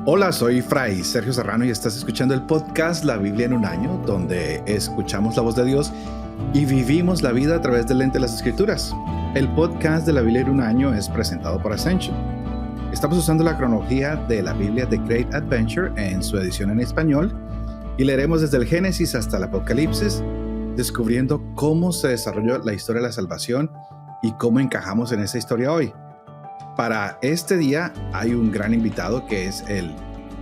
Hola, soy Fray Sergio Serrano y estás escuchando el podcast La Biblia en un año, donde escuchamos la voz de Dios y vivimos la vida a través del lente de las Escrituras. El podcast de La Biblia en un año es presentado por Ascension. Estamos usando la cronología de la Biblia The Great Adventure en su edición en español y leeremos desde el Génesis hasta el Apocalipsis, descubriendo cómo se desarrolló la historia de la salvación y cómo encajamos en esa historia hoy. Para este día hay un gran invitado que es el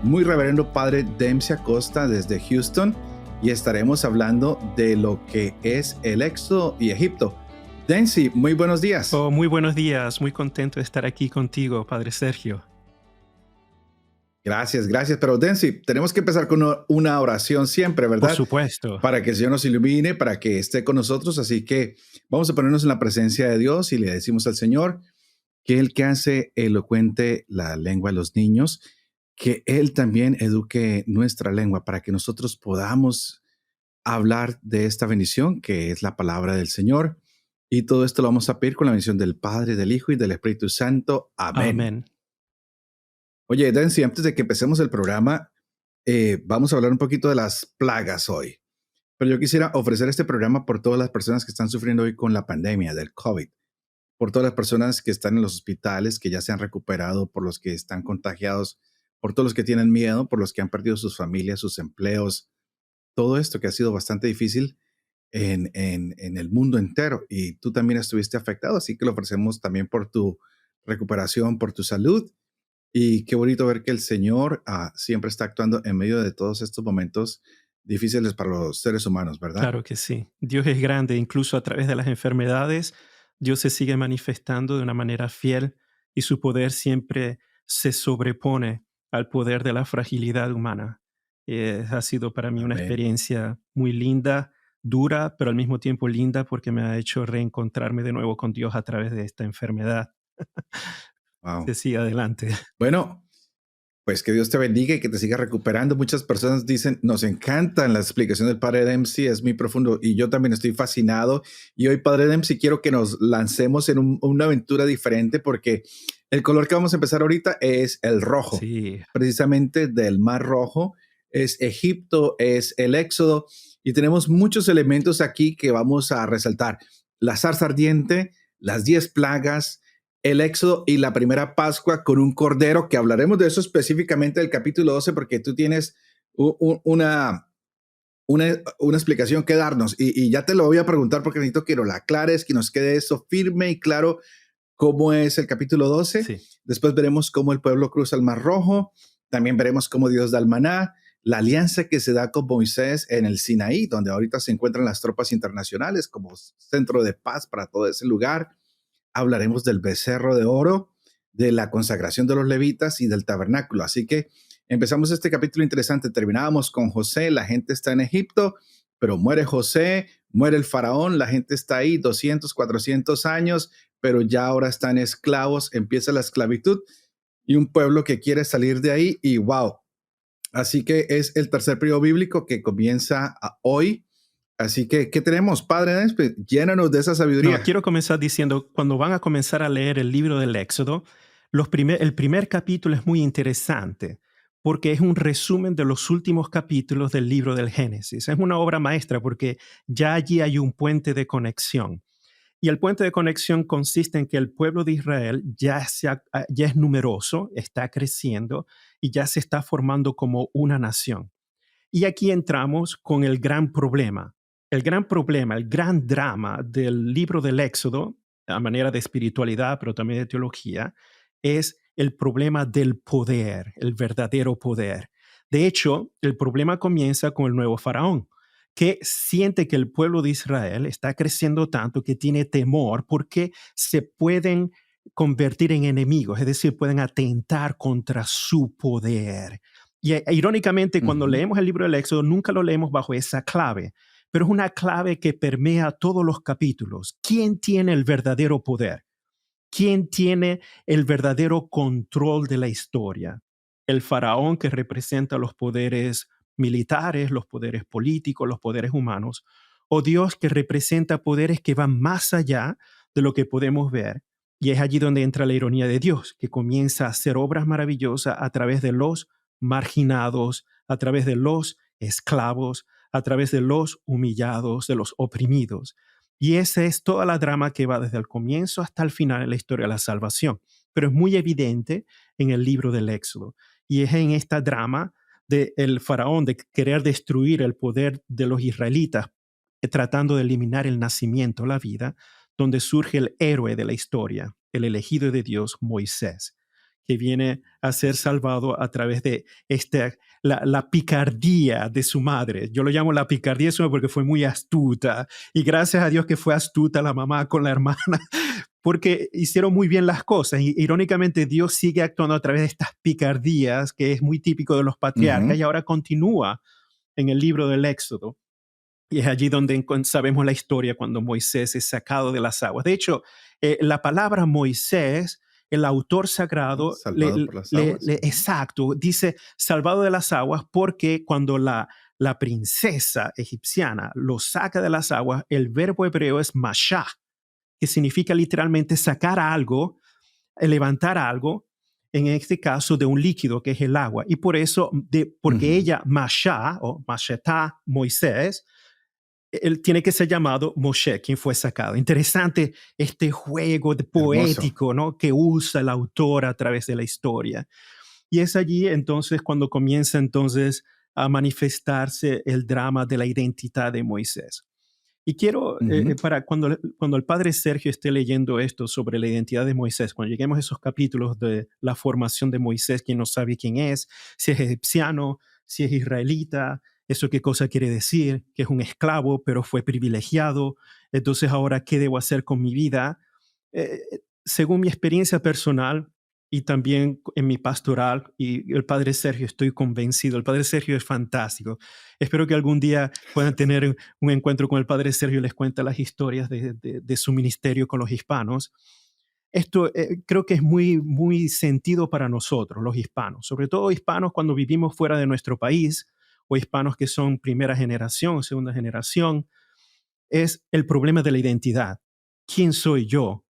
muy reverendo padre Dempsey Acosta desde Houston y estaremos hablando de lo que es el Éxodo y Egipto. Dempsey, muy buenos días. Oh, muy buenos días, muy contento de estar aquí contigo, padre Sergio. Gracias. Pero Dempsey, tenemos que empezar con una oración siempre, Por ¿verdad? supuesto. Para que el Señor nos ilumine, para que esté con nosotros. Así que vamos a ponernos en la presencia de Dios y le decimos al Señor que Él que hace elocuente la lengua de los niños, que Él también eduque nuestra lengua para que nosotros podamos hablar de esta bendición que es la palabra del Señor. Y todo esto lo vamos a pedir con la bendición del Padre, del Hijo y del Espíritu Santo. Amén. Amén. Oye, Dancy, antes de que empecemos el programa, vamos a hablar un poquito de las plagas hoy. Pero yo quisiera ofrecer este programa por todas las personas que están sufriendo hoy con la pandemia del COVID, por todas las personas que están en los hospitales, que ya se han recuperado, por los que están contagiados, por todos los que tienen miedo, por los que han perdido sus familias, sus empleos, todo esto que ha sido bastante difícil en el mundo entero. Y tú también estuviste afectado, así que lo ofrecemos también por tu recuperación, por tu salud. Y qué bonito ver que el Señor siempre está actuando en medio de todos estos momentos difíciles para los seres humanos, ¿verdad? Claro que sí. Dios es grande, incluso a través de las enfermedades, Dios se sigue manifestando de una manera fiel y su poder siempre se sobrepone al poder de la fragilidad humana. Ha sido para mí una Amén. experiencia muy linda, dura, pero al mismo tiempo linda porque me ha hecho reencontrarme de nuevo con Dios a través de esta enfermedad. Wow. Se sigue adelante. Bueno, pues que Dios te bendiga y que te siga recuperando. Muchas personas dicen, nos encantan las explicaciones del Padre Dempsey, es muy profundo y yo también estoy fascinado. Y hoy, Padre Dempsey, quiero que nos lancemos en una aventura diferente porque el color que vamos a empezar ahorita es el rojo, Sí. precisamente del Mar Rojo. Es Egipto, es el Éxodo y tenemos muchos elementos aquí que vamos a resaltar. La zarza ardiente, las 10 plagas, el Éxodo y la primera Pascua con un cordero, que hablaremos de eso específicamente del capítulo 12, porque tú tienes una explicación que darnos y ya te lo voy a preguntar porque necesito que lo aclares, que nos quede eso firme y claro cómo es el capítulo 12. Sí. Después veremos cómo el pueblo cruza el Mar Rojo, también veremos cómo Dios da el maná, la alianza que se da con Moisés en el Sinaí, donde ahorita se encuentran las tropas internacionales como centro de paz para todo ese lugar. Hablaremos del becerro de oro, de la consagración de los levitas y del tabernáculo. Así que empezamos este capítulo interesante. Terminábamos con José, la gente está en Egipto, pero muere José, muere el faraón, la gente está ahí 200, 400 años, pero ya ahora están esclavos, empieza la esclavitud y un pueblo que quiere salir de ahí y wow. Así que es el tercer periodo bíblico que comienza hoy. Así que, ¿qué tenemos, Padre? Llénanos de esa No, sabiduría. quiero comenzar diciendo, cuando van a comenzar a leer el libro del Éxodo, el primer capítulo es muy interesante porque es un resumen de los últimos capítulos del libro del Génesis. Es una obra maestra porque ya allí hay un puente de conexión. Y el puente de conexión consiste en que el pueblo de Israel ya es numeroso, está creciendo y ya se está formando como una nación. Y aquí entramos con el gran problema. El gran problema, el gran drama del libro del Éxodo, a manera de espiritualidad, pero también de teología, es el problema del poder, el verdadero poder. De hecho, el problema comienza con el nuevo faraón, que siente que el pueblo de Israel está creciendo tanto que tiene temor porque se pueden convertir en enemigos, es decir, pueden atentar contra su poder. Y irónicamente, cuando Ujú. leemos el libro del Éxodo, nunca lo leemos bajo esa clave, pero es una clave que permea todos los capítulos. ¿Quién tiene el verdadero poder? ¿Quién tiene el verdadero control de la historia? ¿El faraón, que representa los poderes militares, los poderes políticos, los poderes humanos? ¿O Dios, que representa poderes que van más allá de lo que podemos ver? Y es allí donde entra la ironía de Dios, que comienza a hacer obras maravillosas a través de los marginados, a través de los esclavos, a través de los humillados, de los oprimidos. Y esa es toda la drama que va desde el comienzo hasta el final en la historia de la salvación. Pero es muy evidente en el libro del Éxodo. Y es en esta drama del faraón de querer destruir el poder de los israelitas, tratando de eliminar el nacimiento, la vida, donde surge el héroe de la historia, el elegido de Dios, Moisés, que viene a ser salvado a través de la picardía de su madre. Yo lo llamo la picardía de su madre porque fue muy astuta. Y gracias a Dios que fue astuta la mamá con la hermana, porque hicieron muy bien las cosas. Y irónicamente, Dios sigue actuando a través de estas picardías, que es muy típico de los patriarcas, y ahora continúa en el libro del Éxodo. Y es allí donde sabemos la historia cuando Moisés es sacado de las aguas. De hecho, la palabra Moisés, el autor sagrado, Salvado por las aguas. exacto, dice salvado de las aguas porque cuando la princesa egipciana lo saca de las aguas, el verbo hebreo es mashah, que significa literalmente sacar algo, levantar algo, en este caso de un líquido que es el agua. Y por eso, porque ella, Mashah o Mashetá, Moisés, él tiene que ser llamado Moshe, quien fue sacado. Interesante este juego poético, ¿no?, que usa el autor a través de la historia. Y es allí entonces cuando comienza entonces a manifestarse el drama de la identidad de Moisés. Y quiero, para cuando el padre Sergio esté leyendo esto sobre la identidad de Moisés, cuando lleguemos a esos capítulos de la formación de Moisés, quien no sabe quién es, si es egipciano, si es israelita, eso qué cosa quiere decir, que es un esclavo, pero fue privilegiado, entonces ahora, ¿qué debo hacer con mi vida? Según mi experiencia personal y también en mi pastoral, y el padre Sergio, estoy convencido, el padre Sergio es fantástico. Espero que algún día puedan tener un encuentro con el padre Sergio y les cuente las historias de su ministerio con los hispanos. Esto creo que es muy, muy sentido para nosotros, los hispanos, sobre todo hispanos cuando vivimos fuera de nuestro país, o hispanos que son primera generación, segunda generación, es el problema de la identidad. ¿Quién soy yo?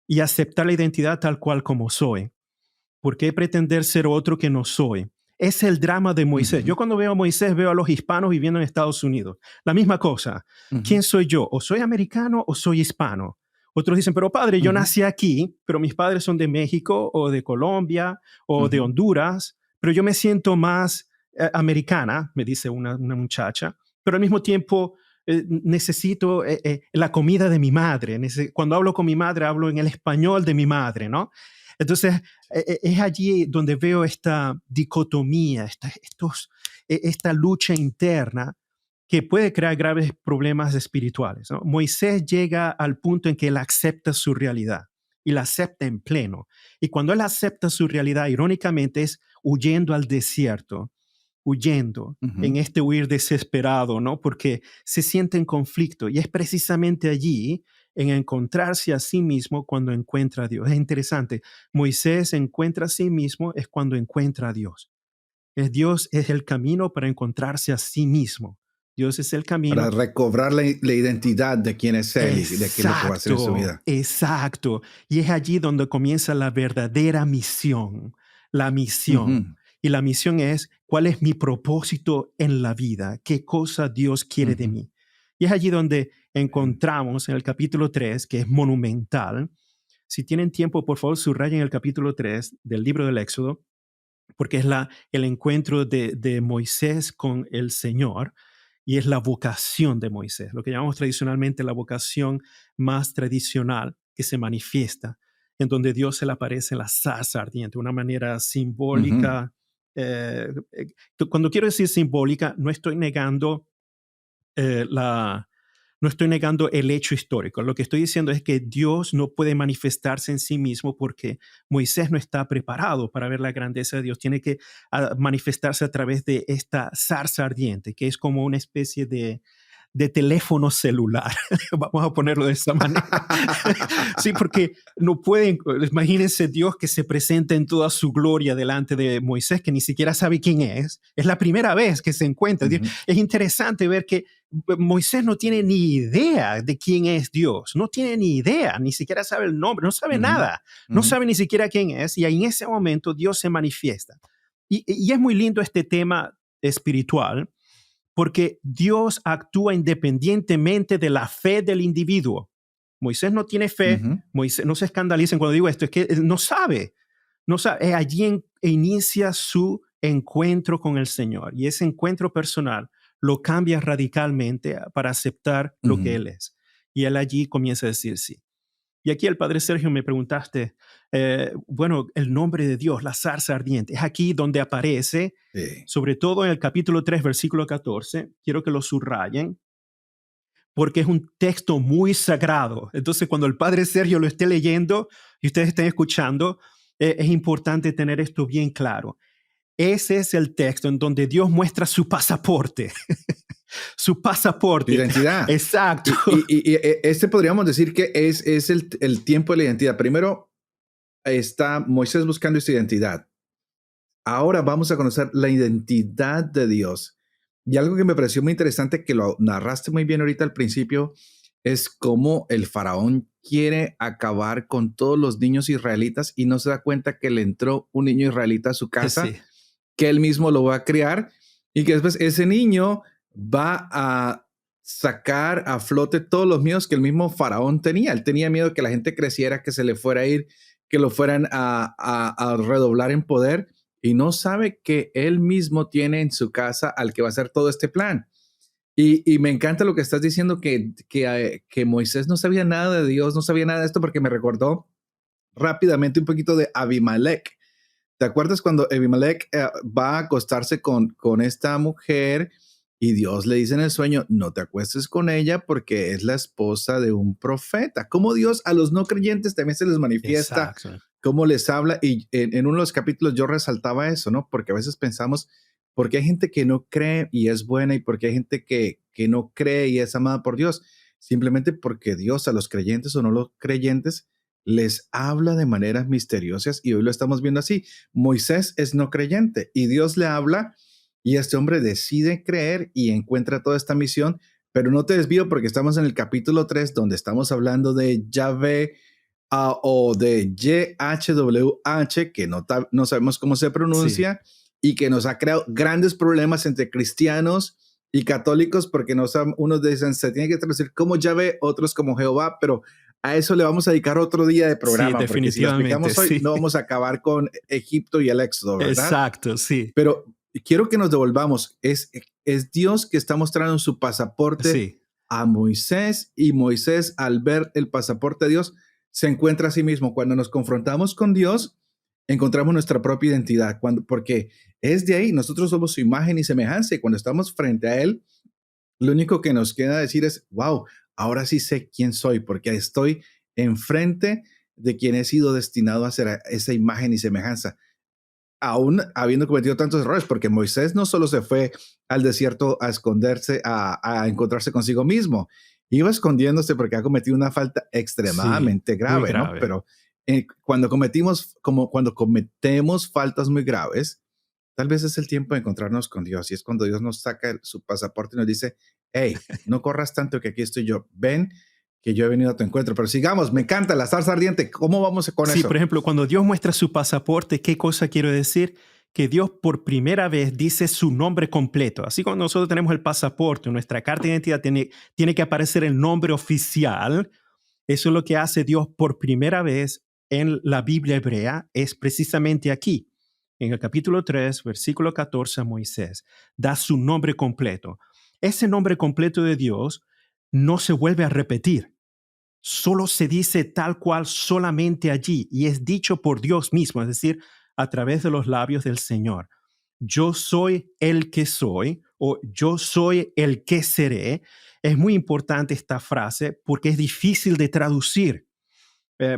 Y aceptar la identidad tal cual como soy. ¿Por qué pretender ser otro que no soy? Es el drama de Moisés. Yo cuando veo a Moisés veo a los hispanos viviendo en Estados Unidos. La misma cosa. ¿Quién soy yo? ¿O soy americano o soy hispano? Otros dicen, pero padre, yo nací aquí, pero mis padres son de México o de Colombia o de Honduras, pero yo me siento más americana, me dice una muchacha, pero al mismo tiempo necesito la comida de mi madre. Cuando hablo con mi madre, hablo en el español de mi madre, ¿no? Entonces, es allí donde veo esta dicotomía, esta lucha interna que puede crear graves problemas espirituales, ¿no? Moisés llega al punto en que él acepta su realidad y la acepta en pleno. Y cuando él acepta su realidad, irónicamente, es huyendo al desierto, huyendo en este huir desesperado, ¿no? Porque se siente en conflicto y es precisamente allí en encontrarse a sí mismo cuando encuentra a Dios. Es interesante, Moisés encuentra a sí mismo es cuando encuentra a Dios. Dios es el camino para encontrarse a sí mismo. Dios es el camino. Para recobrar la identidad de quién es Él y de qué es lo que va a hacer en su vida. Exacto. Y es allí donde comienza la verdadera misión. La misión. Y la misión es, ¿cuál es mi propósito en la vida? ¿Qué cosa Dios quiere de mí? Y es allí donde encontramos en el capítulo 3, que es monumental. Si tienen tiempo, por favor, subrayen el capítulo 3 del libro del Éxodo, porque es el encuentro de Moisés con el Señor y es la vocación de Moisés, lo que llamamos tradicionalmente la vocación más tradicional que se manifiesta, en donde Dios se le aparece en la zarza ardiente, de una manera simbólica. Cuando quiero decir simbólica, no estoy negando no estoy negando el hecho histórico. Lo que estoy diciendo es que Dios no puede manifestarse en sí mismo porque Moisés no está preparado para ver la grandeza de Dios. Tiene que manifestarse a través de esta zarza ardiente, que es como una especie de teléfono celular. Vamos a ponerlo de esa manera. Sí, porque no pueden, imagínense Dios que se presenta en toda su gloria delante de Moisés, que ni siquiera sabe quién es. Es la primera vez que se encuentra. Es interesante ver que Moisés no tiene ni idea de quién es Dios. No tiene ni idea, ni siquiera sabe el nombre, no sabe nada. No sabe ni siquiera quién es. Y en ese momento Dios se manifiesta. Y es muy lindo este tema espiritual porque Dios actúa independientemente de la fe del individuo. Moisés no tiene fe, Ujú. Moisés, no se escandalicen cuando digo esto, es que no sabe, no sabe. Allí inicia su encuentro con el Señor y ese encuentro personal lo cambia radicalmente para aceptar lo que Ujú. Él es. Y Él allí comienza a decir sí. Y aquí el padre Sergio me preguntaste, bueno, el nombre de Dios, la zarza ardiente, es aquí donde aparece, Sí. sobre todo en el capítulo 3, versículo 14. Quiero que lo subrayen, porque es un texto muy sagrado. Entonces, cuando el padre Sergio lo esté leyendo y ustedes estén escuchando, es importante tener esto bien claro. Ese es el texto en donde Dios muestra su pasaporte. Su Tu pasaporte. identidad. Exacto. Este podríamos decir que es el tiempo de la identidad. Primero está Moisés buscando su identidad. Ahora vamos a conocer la identidad de Dios. Y algo que me pareció muy interesante, que lo narraste muy bien ahorita al principio, es cómo el faraón quiere acabar con todos los niños israelitas y no se da cuenta que le entró un niño israelita a su casa, Sí, que él mismo lo va a criar y que después ese niño va a sacar a flote todos los miedos que el mismo faraón tenía. Él tenía miedo que la gente creciera, que se le fuera a ir, que lo fueran a redoblar en poder y no sabe que él mismo tiene en su casa al que va a hacer todo este plan. Y me encanta lo que estás diciendo, que Moisés no sabía nada de Dios, no sabía nada de esto, porque me recordó rápidamente un poquito de Abimelech. ¿Te acuerdas cuando Abimelech va a acostarse con esta mujer y Dios le dice en el sueño, no te acuestes con ella porque es la esposa de un profeta? Cómo Dios a los no creyentes también se les manifiesta, exacto. cómo les habla. Y en uno de los capítulos yo resaltaba eso, ¿no? Porque a veces pensamos, ¿por qué hay gente que no cree y es buena y por qué hay gente que no cree y es amada por Dios? Simplemente porque Dios a los creyentes o no los creyentes les habla de maneras misteriosas y hoy lo estamos viendo así. Moisés es no creyente y Dios le habla y este hombre decide creer y encuentra toda esta misión, pero no te desvío porque estamos en el capítulo 3 donde estamos hablando de Yahvé o de YHWH, que no sabemos cómo se Sí. pronuncia y que nos ha creado grandes problemas entre cristianos y católicos porque unos dicen se tiene que traducir como Yahvé, otros como Jehová, pero a eso le vamos a dedicar otro día de Sí, programa, porque si lo definitivamente, explicamos hoy, sí. no vamos a acabar con Egipto y el Éxodo, ¿verdad? Exacto, sí, Pero quiero que nos devolvamos. Es Dios que está mostrando su pasaporte sí, a Moisés y Moisés, al ver el pasaporte de Dios, se encuentra a sí mismo. Cuando nos confrontamos con Dios, encontramos nuestra propia identidad, porque es de ahí, nosotros somos su imagen y semejanza, y cuando estamos frente a Él, lo único que nos queda decir es, wow, ahora sí sé quién soy, porque estoy enfrente de quien he sido destinado a ser esa imagen y semejanza, aún habiendo cometido tantos errores, porque Moisés no solo se fue al desierto a esconderse, a encontrarse consigo mismo, iba escondiéndose porque ha cometido una falta sí, extremadamente muy grave, ¿no? grave. Pero cuando cometemos faltas muy graves, tal vez es el tiempo de encontrarnos con Dios y es cuando Dios nos saca su pasaporte y nos dice, hey, no corras tanto que aquí estoy yo, ven que yo he venido a tu encuentro, pero sigamos, me encanta la zarza ardiente, ¿cómo vamos con Sí, por eso? ejemplo, cuando Dios muestra su pasaporte, ¿qué cosa quiero decir? Que Dios por primera vez dice su nombre completo. Así como nosotros tenemos el pasaporte, nuestra carta de identidad tiene que aparecer el nombre oficial. Eso es lo que hace Dios por primera vez en la Biblia hebrea, es precisamente aquí, en el capítulo 3, versículo 14 a Moisés. Da su nombre completo. Ese nombre completo de Dios no se vuelve a repetir. Solo se dice tal cual solamente allí y es dicho por Dios mismo, es decir, a través de los labios del Señor. Yo soy el que soy o yo soy el que seré. Es muy importante esta frase porque es difícil de traducir.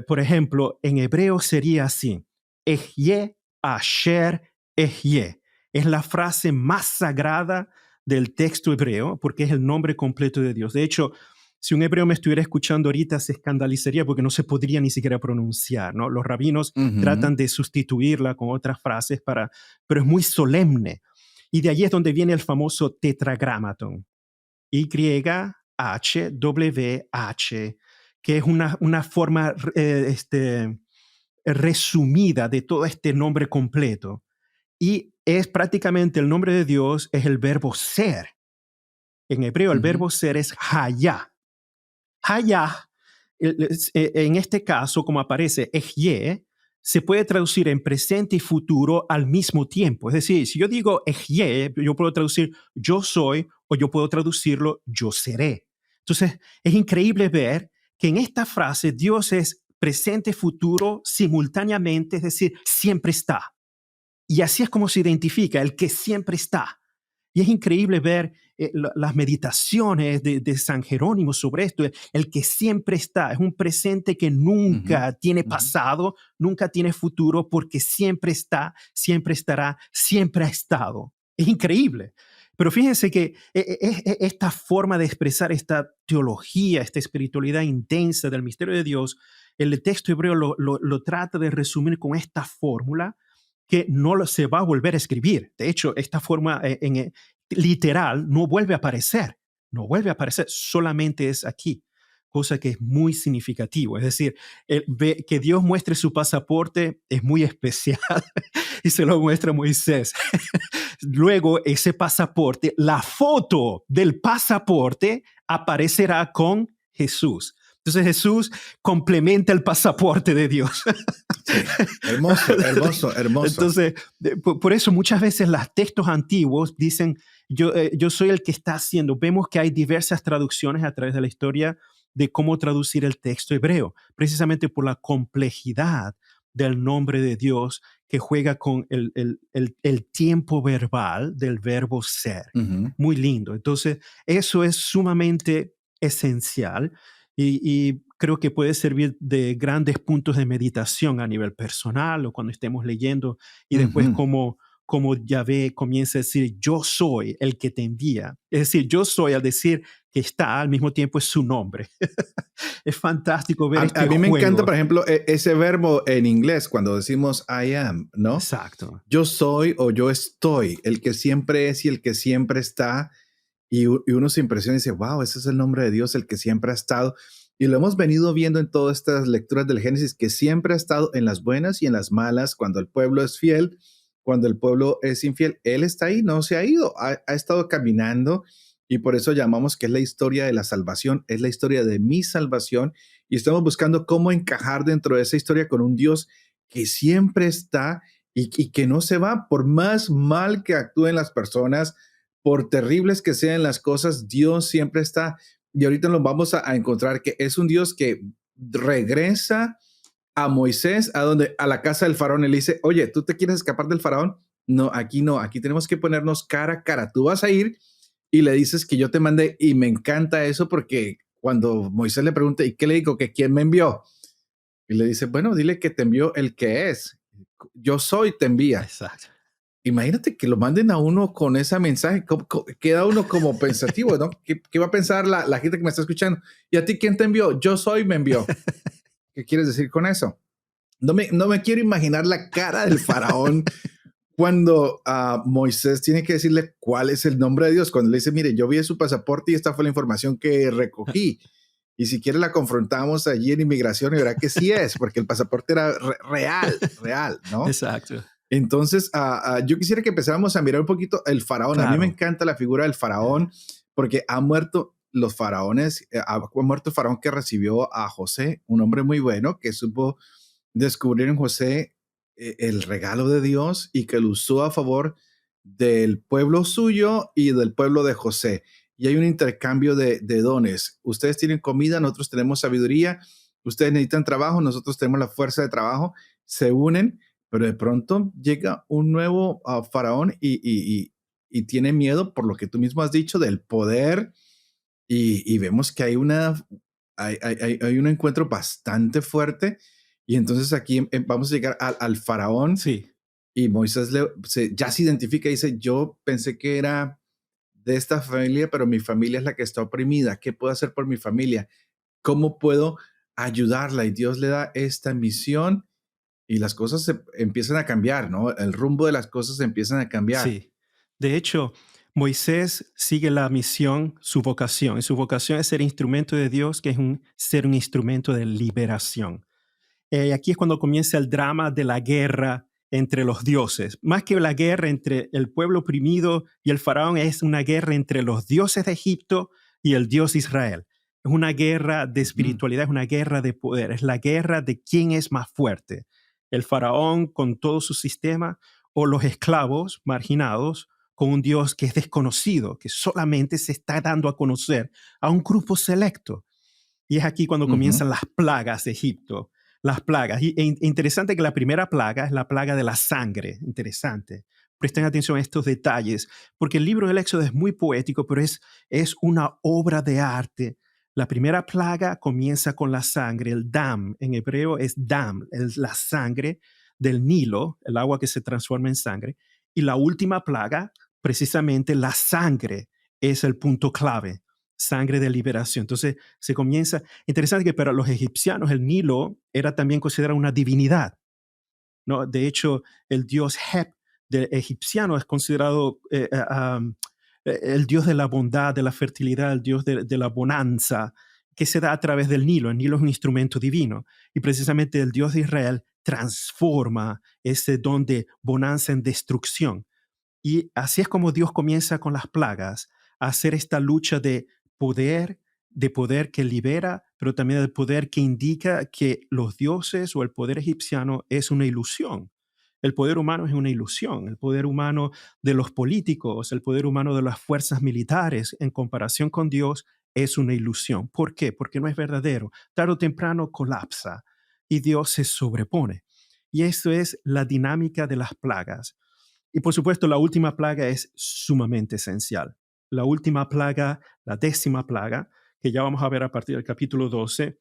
Por ejemplo, en hebreo sería así: Ehyeh Asher Ehyeh. Es la frase más sagrada del texto hebreo porque es el nombre completo de Dios. De hecho, si un hebreo me estuviera escuchando ahorita se escandalizaría porque no se podría ni siquiera pronunciar, ¿no? Los rabinos Ujú. tratan de sustituirla con otras frases pero es muy solemne. Y de allí es donde viene el famoso tetragramaton. YHWH, que es una forma resumida de todo este nombre completo. Y es prácticamente el nombre de Dios, es el verbo ser. En hebreo, el Ujú, verbo ser es hayá. Hayá, en este caso, como aparece, ejye, se puede traducir en presente y futuro al mismo tiempo. Es decir, si yo digo ejye, yo puedo traducir yo soy o yo puedo traducirlo yo seré. Entonces, es increíble ver que en esta frase Dios es presente y futuro simultáneamente, es decir, siempre está. Y así es como se identifica el que siempre está. Y es increíble ver las meditaciones de San Jerónimo sobre esto, el que siempre está, es un presente que ujú, nunca tiene ujú, pasado, nunca tiene futuro, porque siempre está, siempre estará, siempre ha estado. Es increíble. Pero fíjense que esta forma de expresar esta teología, esta espiritualidad intensa del misterio de Dios, el texto hebreo lo trata de resumir con esta fórmula que se va a volver a escribir. De hecho, esta forma literal no vuelve a aparecer, no vuelve a aparecer, solamente es aquí, cosa que es muy significativo. Es decir, que Dios muestre su pasaporte es muy especial y se lo muestra a Moisés. Luego, ese pasaporte, la foto del pasaporte aparecerá con Jesús. Entonces Jesús complementa el pasaporte de Dios. sí, hermoso, hermoso, hermoso. Entonces, por eso muchas veces los textos antiguos dicen, yo soy el que está haciendo. Vemos que hay diversas traducciones a través de la historia de cómo traducir el texto hebreo, precisamente por la complejidad del nombre de Dios que juega con el tiempo verbal del verbo ser. Ujú, Muy lindo. Entonces, eso es sumamente esencial y creo que puede servir de grandes puntos de meditación a nivel personal o cuando estemos leyendo y después ujú. como Yahvé comienza a decir, yo soy el que te envía. Es decir, yo soy al decir que está, al mismo tiempo es su nombre. Es fantástico ver A este mí me encanta, juego. por ejemplo, ese verbo en inglés cuando decimos I am, ¿no? Exacto. Yo soy o yo estoy, el que siempre es y el que siempre está. Y uno se impresiona y dice, wow, ese es el nombre de Dios, el que siempre ha estado. Y lo hemos venido viendo en todas estas lecturas del Génesis, que siempre ha estado en las buenas y en las malas, cuando el pueblo es fiel, cuando el pueblo es infiel. Él está ahí, no se ha ido, ha estado caminando y por eso llamamos que es la historia de la salvación, es la historia de mi salvación y estamos buscando cómo encajar dentro de esa historia con un Dios que siempre está y que no se va, por más mal que actúen las personas, por terribles que sean las cosas, Dios siempre está. Y ahorita nos vamos a encontrar que es un Dios que regresa a Moisés a la casa del faraón y le dice, oye, ¿tú te quieres escapar del faraón? No, aquí tenemos que ponernos cara a cara. Tú vas a ir y le dices que yo te mandé y me encanta eso porque cuando Moisés le pregunta, ¿y qué le digo? Que quién me envió. Y le dice, bueno, dile que te envió el que es. Yo soy, te envía. Exacto. Imagínate que lo manden a uno con ese mensaje, queda uno como pensativo, ¿no? ¿Qué va a pensar la gente que me está escuchando? ¿Y a ti quién te envió? Yo soy, me envió. ¿Qué quieres decir con eso? No me quiero imaginar la cara del faraón cuando Moisés tiene que decirle cuál es el nombre de Dios, cuando le dice, mire, yo vi su pasaporte y esta fue la información que recogí. Y si quiere la confrontamos allí en inmigración y verá que sí es, porque el pasaporte era real, ¿no? Exacto. Entonces, yo quisiera que empezáramos a mirar un poquito el faraón. A mí me Claro. encanta la figura del faraón porque han muerto los faraones, ha muerto el faraón que recibió a José, un hombre muy bueno que supo descubrir en José el regalo de Dios y que lo usó a favor del pueblo suyo y del pueblo de José. Y hay un intercambio de dones. Ustedes tienen comida, nosotros tenemos sabiduría, ustedes necesitan trabajo, nosotros tenemos la fuerza de trabajo, se unen, pero de pronto llega un nuevo faraón y tiene miedo por lo que tú mismo has dicho del poder y vemos que hay un encuentro bastante fuerte y entonces aquí vamos a llegar al faraón Sí. y Moisés ya se identifica y dice, yo pensé que era de esta familia, pero mi familia es la que está oprimida. ¿Qué puedo hacer por mi familia? ¿Cómo puedo ayudarla? Y Dios le da esta misión y las cosas se empiezan a cambiar, ¿no? El rumbo de las cosas empiezan a cambiar. Sí. De hecho, Moisés sigue la misión, su vocación. Y su vocación es ser instrumento de Dios, que es ser un instrumento de liberación. Aquí es cuando comienza el drama de la guerra entre los dioses. Más que la guerra entre el pueblo oprimido y el faraón, es una guerra entre los dioses de Egipto y el Dios Israel. Es una guerra de espiritualidad, es una guerra de poder, es la guerra de quién es más fuerte. El faraón con todo su sistema o los esclavos marginados con un Dios que es desconocido, que solamente se está dando a conocer a un grupo selecto. Y es aquí cuando comienzan las plagas de Egipto. Las plagas. Y interesante que la primera plaga es la plaga de la sangre. Interesante. Presten atención a estos detalles, porque el libro del Éxodo es muy poético, pero es una obra de arte. La primera plaga comienza con la sangre. El dam en hebreo es dam, es la sangre del Nilo, el agua que se transforma en sangre. Y la última plaga, precisamente la sangre, es el punto clave. Sangre de liberación. Entonces se comienza, interesante que para los egipcianos el Nilo era también considerado una divinidad, ¿no? De hecho, el dios Hep del egipciano es considerado el dios de la bondad, de la fertilidad, el dios de la bonanza, que se da a través del Nilo. El Nilo es un instrumento divino y precisamente el Dios de Israel transforma ese don de bonanza en destrucción. Y así es como Dios comienza con las plagas, a hacer esta lucha de poder que libera, pero también de poder que indica que los dioses o el poder egipciano es una ilusión. El poder humano es una ilusión. El poder humano de los políticos, el poder humano de las fuerzas militares en comparación con Dios es una ilusión. ¿Por qué? Porque no es verdadero. Tarde o temprano colapsa y Dios se sobrepone. Y esto es la dinámica de las plagas. Y por supuesto, la última plaga es sumamente esencial. La última plaga, la 10ª plaga, que ya vamos a ver a partir del capítulo 12,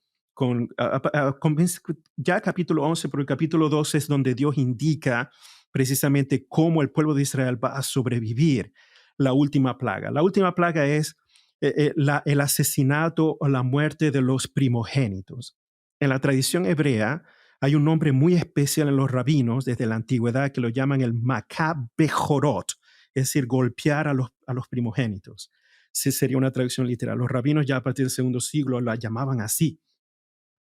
ya el capítulo 11, pero el capítulo 12 es donde Dios indica precisamente cómo el pueblo de Israel va a sobrevivir la última plaga. La última plaga es el asesinato o la muerte de los primogénitos. En la tradición hebrea, hay un nombre muy especial en los rabinos desde la antigüedad que lo llaman el Makab Bejorot, es decir, golpear a los primogénitos. Sí, sería una traducción literal. Los rabinos ya a partir del segundo siglo la llamaban así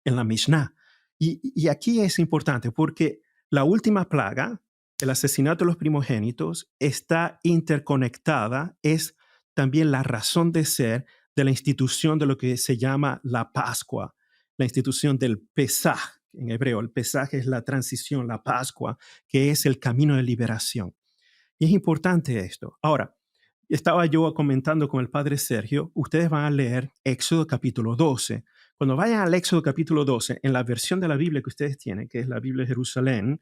en la Mishnah. Y aquí es importante porque la última plaga, el asesinato de los primogénitos, está interconectada, es también la razón de ser de la institución de lo que se llama la Pascua, la institución del Pesaj. En hebreo, el Pesaj es la transición, la Pascua, que es el camino de liberación. Y es importante esto. Ahora, estaba yo comentando con el padre Sergio, ustedes van a leer Éxodo capítulo 12. Cuando vayan al Éxodo capítulo 12, en la versión de la Biblia que ustedes tienen, que es la Biblia de Jerusalén,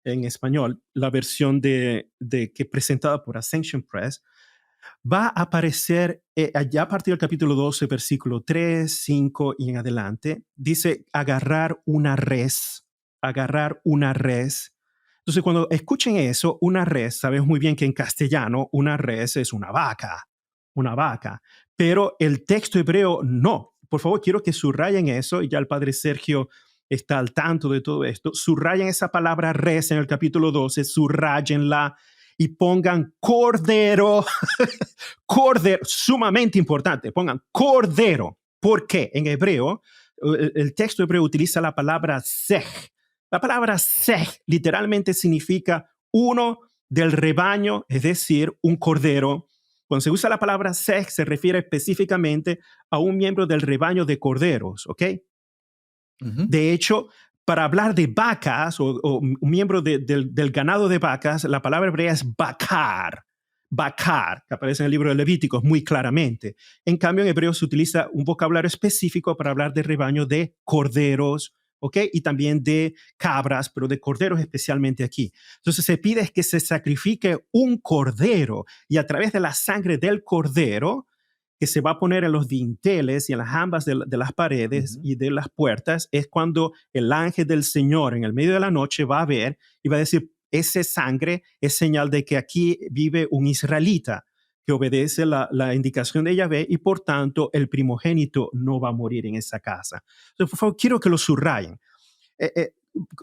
en español, la versión que presentada por Ascension Press, va a aparecer allá a partir del capítulo 12, versículo 3, 5 y en adelante, dice agarrar una res, agarrar una res. Entonces, cuando escuchen eso, una res, sabemos muy bien que en castellano una res es una vaca, pero el texto hebreo no. Por favor, quiero que subrayen eso, y ya el padre Sergio está al tanto de todo esto. Subrayen esa palabra res en el capítulo 12, subrayenla y pongan cordero, cordero, sumamente importante, pongan cordero. ¿Por qué? En hebreo, el texto hebreo utiliza la palabra sej. La palabra sej literalmente significa uno del rebaño, es decir, un cordero. Cuando se usa la palabra sej, se refiere específicamente a un miembro del rebaño de corderos, ¿ok? De hecho, para hablar de vacas o un miembro del ganado de vacas, la palabra hebrea es bakar. Bakar, que aparece en el libro de Levíticos muy claramente. En cambio, en hebreo se utiliza un vocabulario específico para hablar de rebaño de corderos, ¿ok? Y también de cabras, pero de corderos especialmente aquí. Entonces se pide que se sacrifique un cordero y a través de la sangre del cordero, que se va a poner en los dinteles y en las jambas de las paredes y de las puertas, es cuando el ángel del Señor en el medio de la noche va a ver y va a decir, esa sangre es señal de que aquí vive un israelita que obedece la indicación de Yahvé y por tanto el primogénito no va a morir en esa casa. Entonces, por favor, quiero que lo subrayen.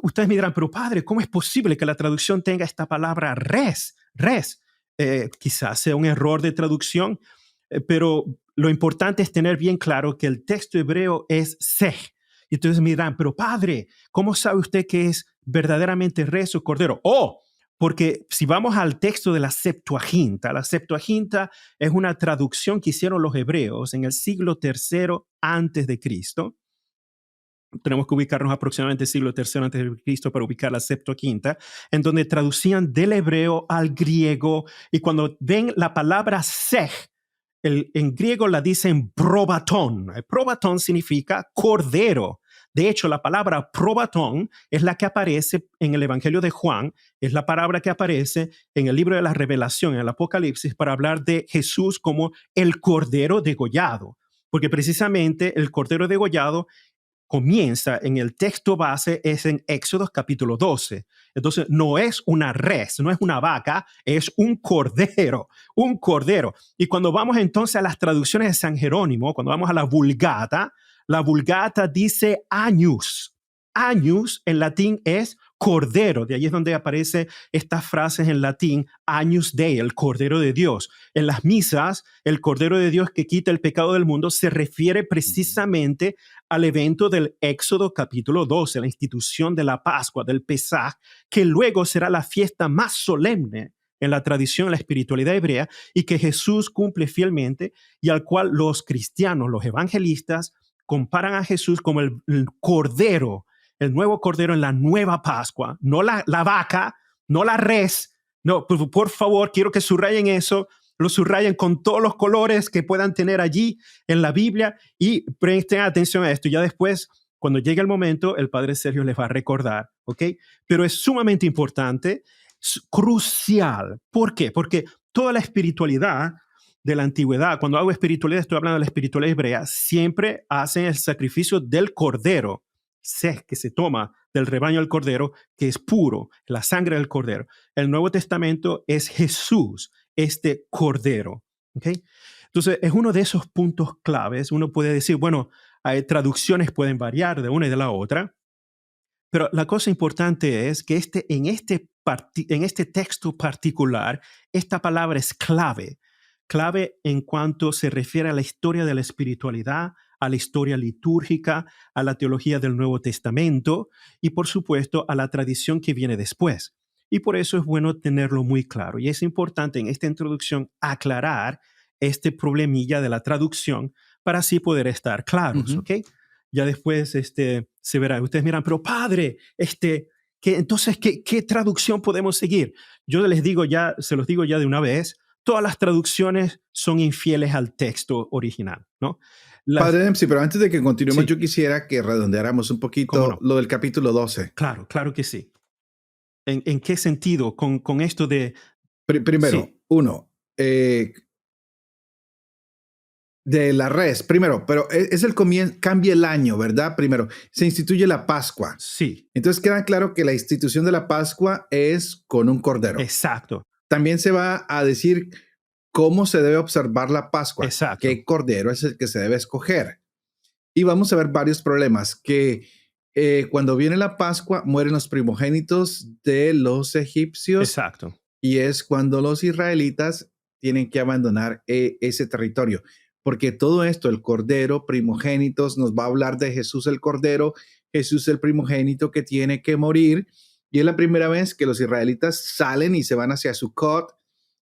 Ustedes me dirán, pero padre, ¿cómo es posible que la traducción tenga esta palabra res? Res. Quizás sea un error de traducción, pero lo importante es tener bien claro que el texto hebreo es sej. Y entonces me dirán, pero padre, ¿cómo sabe usted que es verdaderamente res o cordero. Porque si vamos al texto de la Septuaginta es una traducción que hicieron los hebreos en el siglo III antes de Cristo. Tenemos que ubicarnos aproximadamente el siglo III antes de Cristo para ubicar la Septuaginta, en donde traducían del hebreo al griego, y cuando ven la palabra sej, en griego la dicen probatón. Probatón significa cordero. De hecho, la palabra probatón es la que aparece en el Evangelio de Juan, es la palabra que aparece en el libro de la Revelación, en el Apocalipsis, para hablar de Jesús como el cordero degollado. Porque precisamente el cordero degollado comienza en el texto base, es en Éxodo capítulo 12. Entonces, no es una res, no es una vaca, es un cordero, un cordero. Y cuando vamos entonces a las traducciones de San Jerónimo, cuando vamos a la Vulgata dice agnus. Agnus en latín es cordero. De ahí es donde aparecen estas frases en latín, agnus Dei, el cordero de Dios. En las misas, el cordero de Dios que quita el pecado del mundo se refiere precisamente al evento del Éxodo capítulo 12, la institución de la Pascua, del Pesaj, que luego será la fiesta más solemne en la tradición, en la espiritualidad hebrea, y que Jesús cumple fielmente, y al cual los cristianos, los evangelistas, comparan a Jesús como el cordero, el nuevo cordero en la nueva Pascua, no la vaca, no la res. No, por favor, quiero que subrayen eso, lo subrayen con todos los colores que puedan tener allí en la Biblia, y presten atención a esto. Ya después, cuando llegue el momento, el Padre Sergio les va a recordar, ¿ok? Pero es sumamente importante, es crucial. ¿Por qué? Porque toda la espiritualidad de la antigüedad, cuando hago espiritualidad, estoy hablando de la espiritualidad hebrea, siempre hacen el sacrificio del cordero, que se toma del rebaño del cordero, que es puro, la sangre del cordero. El Nuevo Testamento es Jesús, este cordero. ¿Okay? Entonces, es uno de esos puntos claves. Uno puede decir, bueno, hay traducciones pueden variar de una y de la otra, pero la cosa importante es que en este texto particular, esta palabra es clave. Clave en cuanto se refiere a la historia de la espiritualidad, a la historia litúrgica, a la teología del Nuevo Testamento y, por supuesto, a la tradición que viene después. Y por eso es bueno tenerlo muy claro. Y es importante en esta introducción aclarar este problemilla de la traducción para así poder estar claros, ¿ok? Ya después se verá. Ustedes miran, pero padre, entonces, ¿qué traducción podemos seguir? Yo les digo ya, se los digo ya de una vez, todas las traducciones son infieles al texto original, ¿no? Padre Dempsey, pero antes de que continuemos, Sí. yo quisiera que redondeáramos un ¿Cómo poquito no? lo del capítulo 12. Claro que sí. ¿En qué sentido? Con esto de... Primero, Sí, de la res, primero, pero es el comienzo, cambia el año, ¿verdad? Primero, se instituye la Pascua. sí, Entonces queda claro que la institución de la Pascua es con un cordero. exacto, También se va a decir cómo se debe observar la Pascua, exacto. qué cordero es el que se debe escoger. Y vamos a ver varios problemas, que cuando viene la Pascua mueren los primogénitos de los egipcios Exacto. y es cuando los israelitas tienen que abandonar ese territorio. Porque todo esto, el cordero, primogénitos, nos va a hablar de Jesús el cordero, Jesús el primogénito que tiene que morir. Y es la primera vez que los israelitas salen y se van hacia Sucot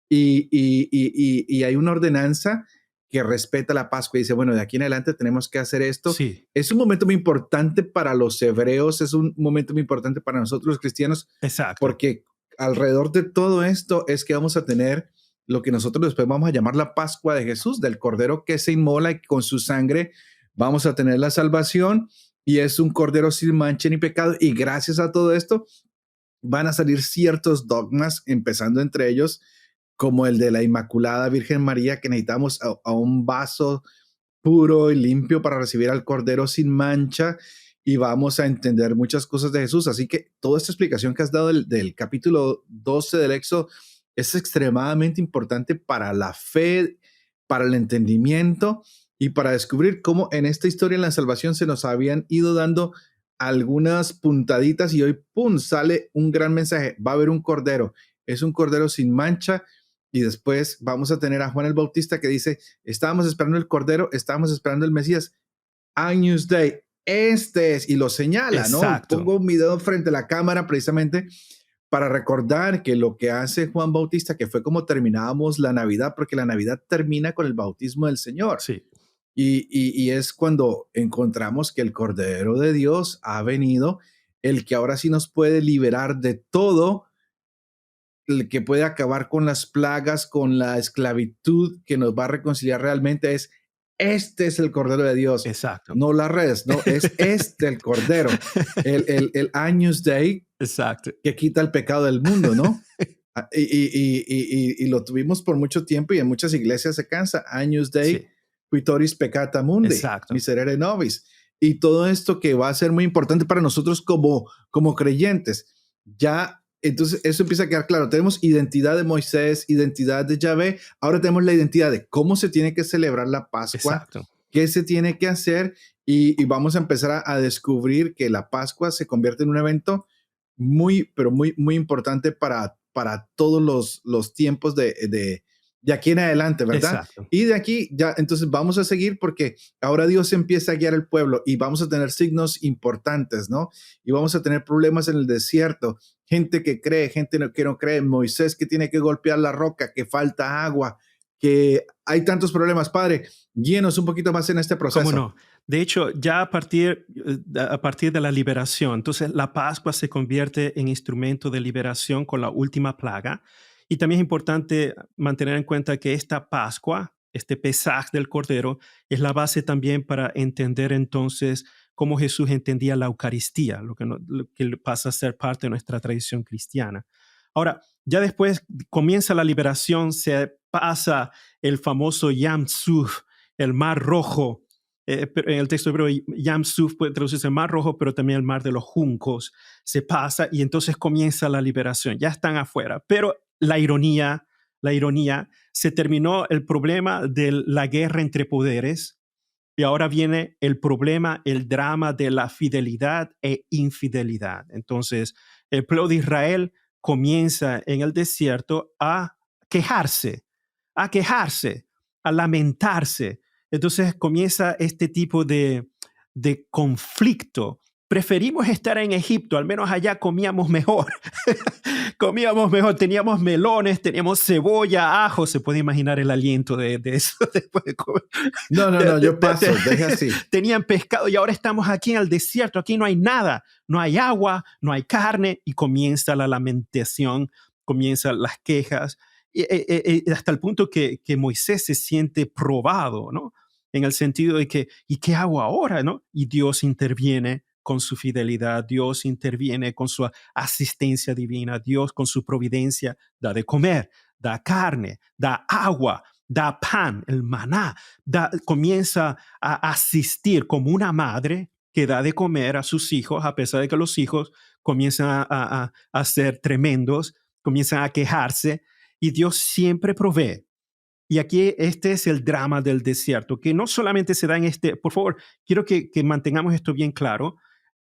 y hay una ordenanza que respeta la Pascua y dice, bueno, de aquí en adelante tenemos que hacer esto. Sí, Es un momento muy importante para los hebreos, es un momento muy importante para nosotros los cristianos, exacto. porque alrededor de todo esto es que vamos a tener lo que nosotros después vamos a llamar la Pascua de Jesús, del cordero que se inmola y con su sangre vamos a tener la salvación y es un cordero sin mancha ni pecado y gracias a todo esto van a salir ciertos dogmas, empezando entre ellos como el de la Inmaculada Virgen María, que necesitamos a un vaso puro y limpio para recibir al Cordero sin mancha y vamos a entender muchas cosas de Jesús. Así que toda esta explicación que has dado del capítulo 12 del Éxodo es extremadamente importante para la fe, para el entendimiento y para descubrir cómo en esta historia en la salvación se nos habían ido dando algunas puntaditas y hoy, ¡pum!, sale un gran mensaje. Va a haber un Cordero, es un Cordero sin mancha. Y después vamos a tener a Juan el Bautista que dice, estábamos esperando el Cordero, estábamos esperando el Mesías. Agnus Dei, este es, y lo señala, ¿no? Exacto, Pongo mi dedo frente a la cámara precisamente para recordar que lo que hace Juan Bautista, que fue como terminábamos la Navidad, porque la Navidad termina con el bautismo del Señor. sí, Y es cuando encontramos que el Cordero de Dios ha venido, el que ahora sí nos puede liberar de todo, el que puede acabar con las plagas, con la esclavitud, que nos va a reconciliar realmente es, este es el Cordero de Dios, exacto. no la res, no, es este el Cordero, el Agnus Dei Exacto. que quita el pecado del mundo, ¿no? Y lo tuvimos por mucho tiempo y en muchas iglesias se cansa, Agnus Dei, Sí, quitoris peccata mundi, exacto, miserere nobis. Y todo esto que va a ser muy importante para nosotros como creyentes. Ya, entonces eso empieza a quedar claro. Tenemos identidad de Moisés, identidad de Yahvé. Ahora tenemos la identidad de cómo se tiene que celebrar la Pascua, exacto. qué se tiene que hacer y vamos a empezar a descubrir que la Pascua se convierte en un evento muy, pero muy importante para todos los tiempos de aquí en adelante, ¿verdad? Exacto. Y de aquí ya, entonces vamos a seguir porque ahora Dios empieza a guiar al pueblo y vamos a tener signos importantes, ¿no? Y vamos a tener problemas en el desierto, gente que cree, gente que no cree, Moisés que tiene que golpear la roca, que falta agua, que hay tantos problemas. Padre, guíenos un poquito más en este ¿Cómo proceso. no? De hecho, ya a partir de la liberación, entonces la Pascua se convierte en instrumento de liberación con la última plaga. Y también es importante mantener en cuenta que esta Pascua, este Pesaj del Cordero, es la base también para entender entonces cómo Jesús entendía la Eucaristía, lo que pasa a ser parte de nuestra tradición cristiana. Ahora, ya después comienza la liberación, se pasa el famoso Yam Suf, el Mar Rojo. Pero en el texto hebreo, Yam Suf puede traducirse Mar Rojo, pero también el Mar de los Juncos. Se pasa y entonces comienza la liberación. Ya están afuera. Pero la ironía, se terminó el problema de la guerra entre poderes y ahora viene el problema, el drama de la fidelidad e infidelidad. Entonces, el pueblo de Israel comienza en el desierto quejarse, a quejarse, a lamentarse. Entonces comienza este tipo de conflicto. Preferimos estar en Egipto, al menos allá comíamos mejor. Comíamos mejor, teníamos melones, teníamos cebolla, ajo, se puede imaginar el aliento de eso después de comer. No, yo paso, deje así. Tenían pescado y ahora estamos aquí en el desierto, aquí no hay nada, no hay agua, no hay carne y comienza la lamentación, comienzan las quejas y hasta el punto que Moisés se siente probado, ¿no? En el sentido de que, ¿y qué hago ahora, no? Y Dios interviene con su fidelidad, Dios interviene con su asistencia divina, Dios con su providencia da de comer, da carne, da agua, da pan, el maná, comienza a asistir como una madre que da de comer a sus hijos, a pesar de que los hijos comienzan a ser tremendos, comienzan a quejarse, y Dios siempre provee. Y aquí este es el drama del desierto, que no solamente se da en por favor, quiero que mantengamos esto bien claro.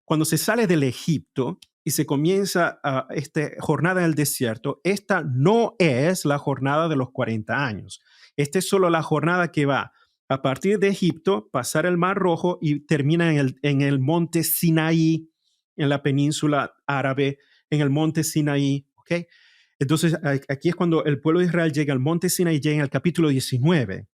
Cuando se sale del Egipto y se comienza esta jornada del desierto, esta no es la jornada de los 40 años. Esta es solo la jornada que va a partir de Egipto, pasar el Mar Rojo y termina en el monte Sinaí, en la península árabe, en el monte Sinaí, ¿ok? Entonces, aquí es cuando el pueblo de Israel llega al monte Sinaí, llega en el capítulo 19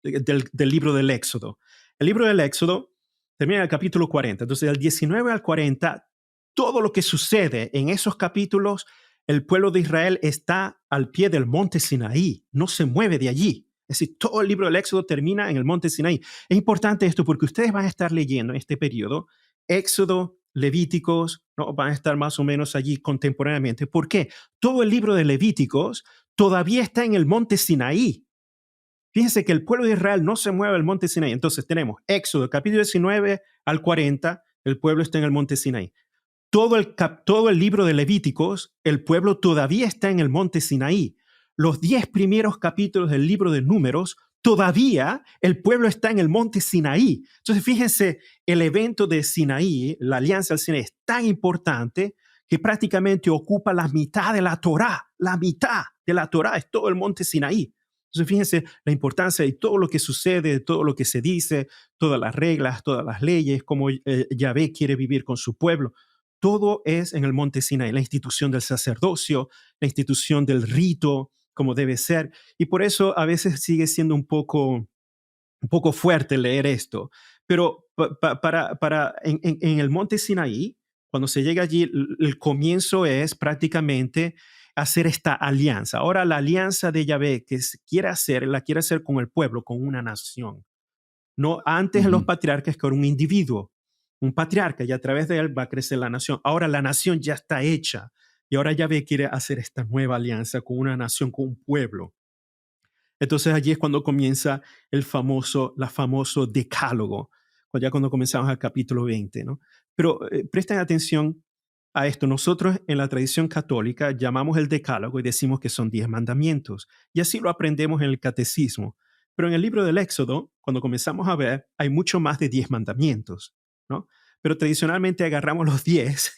del libro del Éxodo. El libro del Éxodo termina en el capítulo 40. Entonces, del 19 al 40, todo lo que sucede en esos capítulos, el pueblo de Israel está al pie del monte Sinaí, no se mueve de allí. Es decir, todo el libro del Éxodo termina en el monte Sinaí. Es importante esto porque ustedes van a estar leyendo en este periodo Éxodo, Levíticos, ¿no? Van a estar más o menos allí contemporáneamente. ¿Por qué? Todo el libro de Levíticos todavía está en el monte Sinaí. Fíjense que el pueblo de Israel no se mueve al monte Sinaí. Entonces tenemos Éxodo, capítulo 19 al 40, el pueblo está en el monte Sinaí. Todo el libro de Levíticos, el pueblo todavía está en el monte Sinaí. Los 10 primeros capítulos del libro de Números, todavía el pueblo está en el monte Sinaí. Entonces, fíjense, el evento de Sinaí, la alianza del Sinaí, es tan importante que prácticamente ocupa la mitad de la Torá. La mitad de la Torá es todo el monte Sinaí. Entonces, fíjense la importancia de todo lo que sucede, todo lo que se dice, todas las reglas, todas las leyes, cómo Yahvé quiere vivir con su pueblo. Todo es en el monte Sinaí, la institución del sacerdocio, la institución del rito, como debe ser. Y por eso a veces sigue siendo un poco fuerte leer esto. Pero en el monte Sinaí, cuando se llega allí, el comienzo es prácticamente hacer esta alianza. Ahora la alianza de Yahvé que la quiere hacer con el pueblo, con una nación. No antes en los Ujú. patriarcas que era un individuo, un patriarca, y a través de él va a crecer la nación. Ahora la nación ya está hecha y ahora Yahvé quiere hacer esta nueva alianza con una nación, con un pueblo. Entonces allí es cuando comienza la famoso decálogo, ya cuando comenzamos al capítulo 20, ¿no? Pero presten atención a esto. Nosotros en la tradición católica llamamos el decálogo y decimos que son 10 mandamientos. Y así lo aprendemos en el catecismo. Pero en el libro del Éxodo, cuando comenzamos a ver, hay mucho más de 10 mandamientos, ¿no? Pero tradicionalmente agarramos los 10.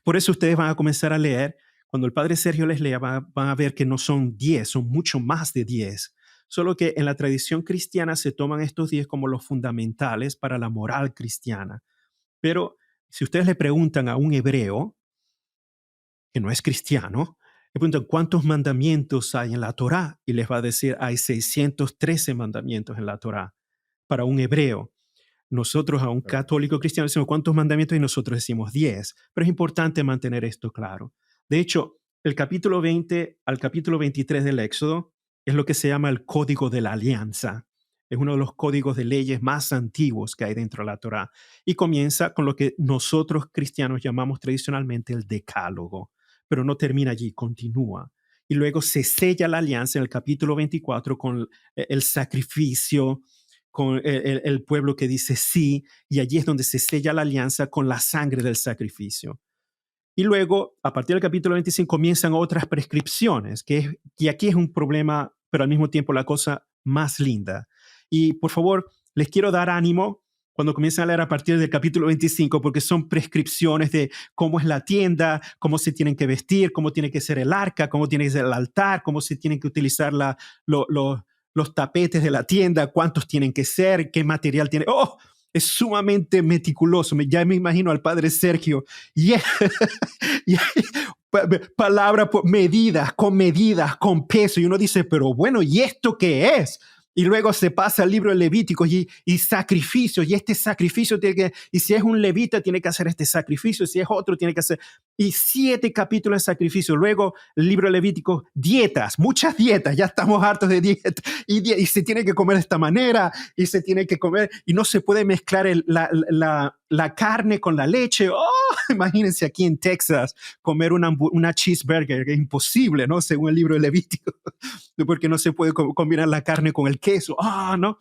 Por eso ustedes van a comenzar a leer. Cuando el padre Sergio les lea, van a ver que no son 10, son mucho más de 10. Solo que en la tradición cristiana se toman estos 10 como los fundamentales para la moral cristiana. Pero si ustedes le preguntan a un hebreo que no es cristiano, le preguntan cuántos mandamientos hay en la Torá y les va a decir hay 613 mandamientos en la Torá para un hebreo. Nosotros a un católico cristiano decimos cuántos mandamientos y nosotros decimos 10, pero es importante mantener esto claro. De hecho, el capítulo 20 al capítulo 23 del Éxodo es lo que se llama el Código de la Alianza. Es uno de los códigos de leyes más antiguos que hay dentro de la Torá y comienza con lo que nosotros cristianos llamamos tradicionalmente el Decálogo, pero no termina allí, continúa. Y luego se sella la alianza en el capítulo 24 con el sacrificio, con el pueblo que dice sí, y allí es donde se sella la alianza con la sangre del sacrificio. Y luego, a partir del capítulo 25, comienzan otras prescripciones, y aquí es un problema, pero al mismo tiempo la cosa más linda. Y por favor, les quiero dar ánimo cuando comiencen a leer a partir del capítulo 25, porque son prescripciones de cómo es la tienda, cómo se tienen que vestir, cómo tiene que ser el arca, cómo tiene que ser el altar, cómo se tienen que utilizar los tapetes de la tienda, cuántos tienen que ser, qué material tiene. ¡Oh! Es sumamente meticuloso. Ya me imagino al padre Sergio. Y palabra por medidas, con peso. Y uno dice, pero bueno, ¿y esto qué es? Y luego se pasa al libro de Levítico y sacrificios. Y este sacrificio tiene que, y si es un levita, tiene que hacer este sacrificio. Si es otro, tiene que hacer. Y 7 capítulos de sacrificio. Luego el libro de Levítico, dietas, muchas dietas. Ya estamos hartos de dietas. Y se tiene que comer de esta manera. Y se tiene que comer. Y no se puede mezclar la carne con la leche. Oh, imagínense aquí en Texas comer una cheeseburger. Es imposible, ¿no? Según el libro de Levítico. Porque no se puede combinar la carne con el queso. Ah, ¿no?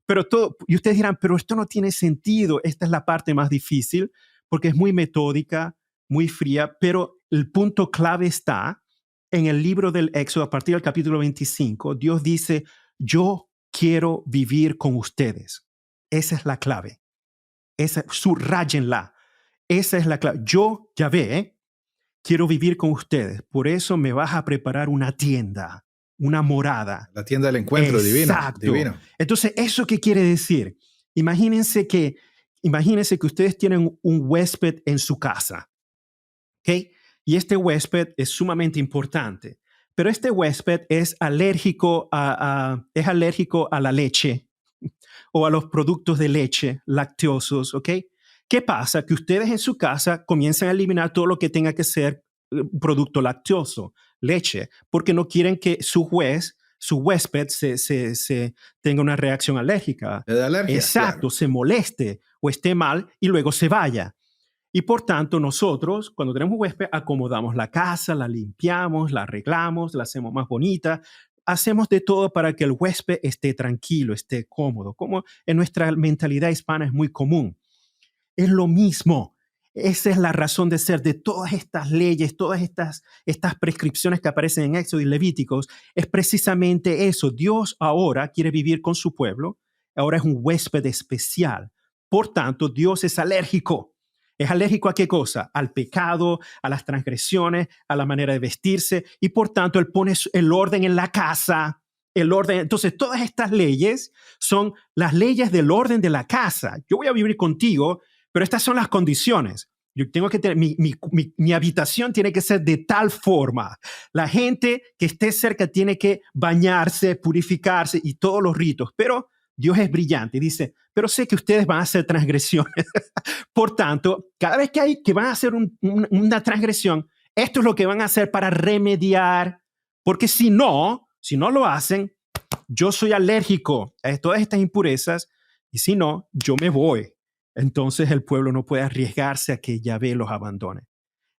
Pero todo, y ustedes dirán, pero esto no tiene sentido. Esta es la parte más difícil porque es muy metódica, muy fría, pero el punto clave está en el libro del Éxodo, a partir del capítulo 25. Dios dice, yo quiero vivir con ustedes. Esa es la clave. Subrayenla. Esa es la clave. Yo, Yahvé, quiero vivir con ustedes. Por eso me vas a preparar una tienda, una morada. La tienda del encuentro. Exacto. Divino. Entonces, ¿eso qué quiere decir? Imagínense que ustedes tienen un huésped en su casa, ¿ok? Y este huésped es sumamente importante, pero este huésped es alérgico a la leche o a los productos de leche lactosos, ¿ok? ¿Qué pasa? Que ustedes en su casa comienzan a eliminar todo lo que tenga que ser producto lactoso, leche, porque no quieren que su huésped se tenga una reacción alérgica. De alergia. Exacto, Claro. se moleste o esté mal y luego se vaya. Y por tanto, nosotros, cuando tenemos un huésped, acomodamos la casa, la limpiamos, la arreglamos, la hacemos más bonita, hacemos de todo para que el huésped esté tranquilo, esté cómodo, como en nuestra mentalidad hispana es muy común. Es lo mismo. Esa es la razón de ser de todas estas leyes, todas estas prescripciones que aparecen en Éxodo y Levíticos. Es precisamente eso. Dios ahora quiere vivir con su pueblo. Ahora es un huésped especial. Por tanto, Dios es alérgico. ¿Es alérgico a qué cosa? Al pecado, a las transgresiones, a la manera de vestirse. Y por tanto, Él pone el orden en la casa el orden. Entonces, todas estas leyes son las leyes del orden de la casa. Yo voy a vivir contigo, pero estas son las condiciones. Yo tengo que tener, mi habitación tiene que ser de tal forma. La gente que esté cerca tiene que bañarse, purificarse y todos los ritos. Pero Dios es brillante y dice, pero sé que ustedes van a hacer transgresiones. Por tanto, cada vez que van a hacer una transgresión, esto es lo que van a hacer para remediar, porque si no lo hacen, yo soy alérgico a todas estas impurezas y si no, yo me voy. Entonces el pueblo no puede arriesgarse a que Yahvé los abandone.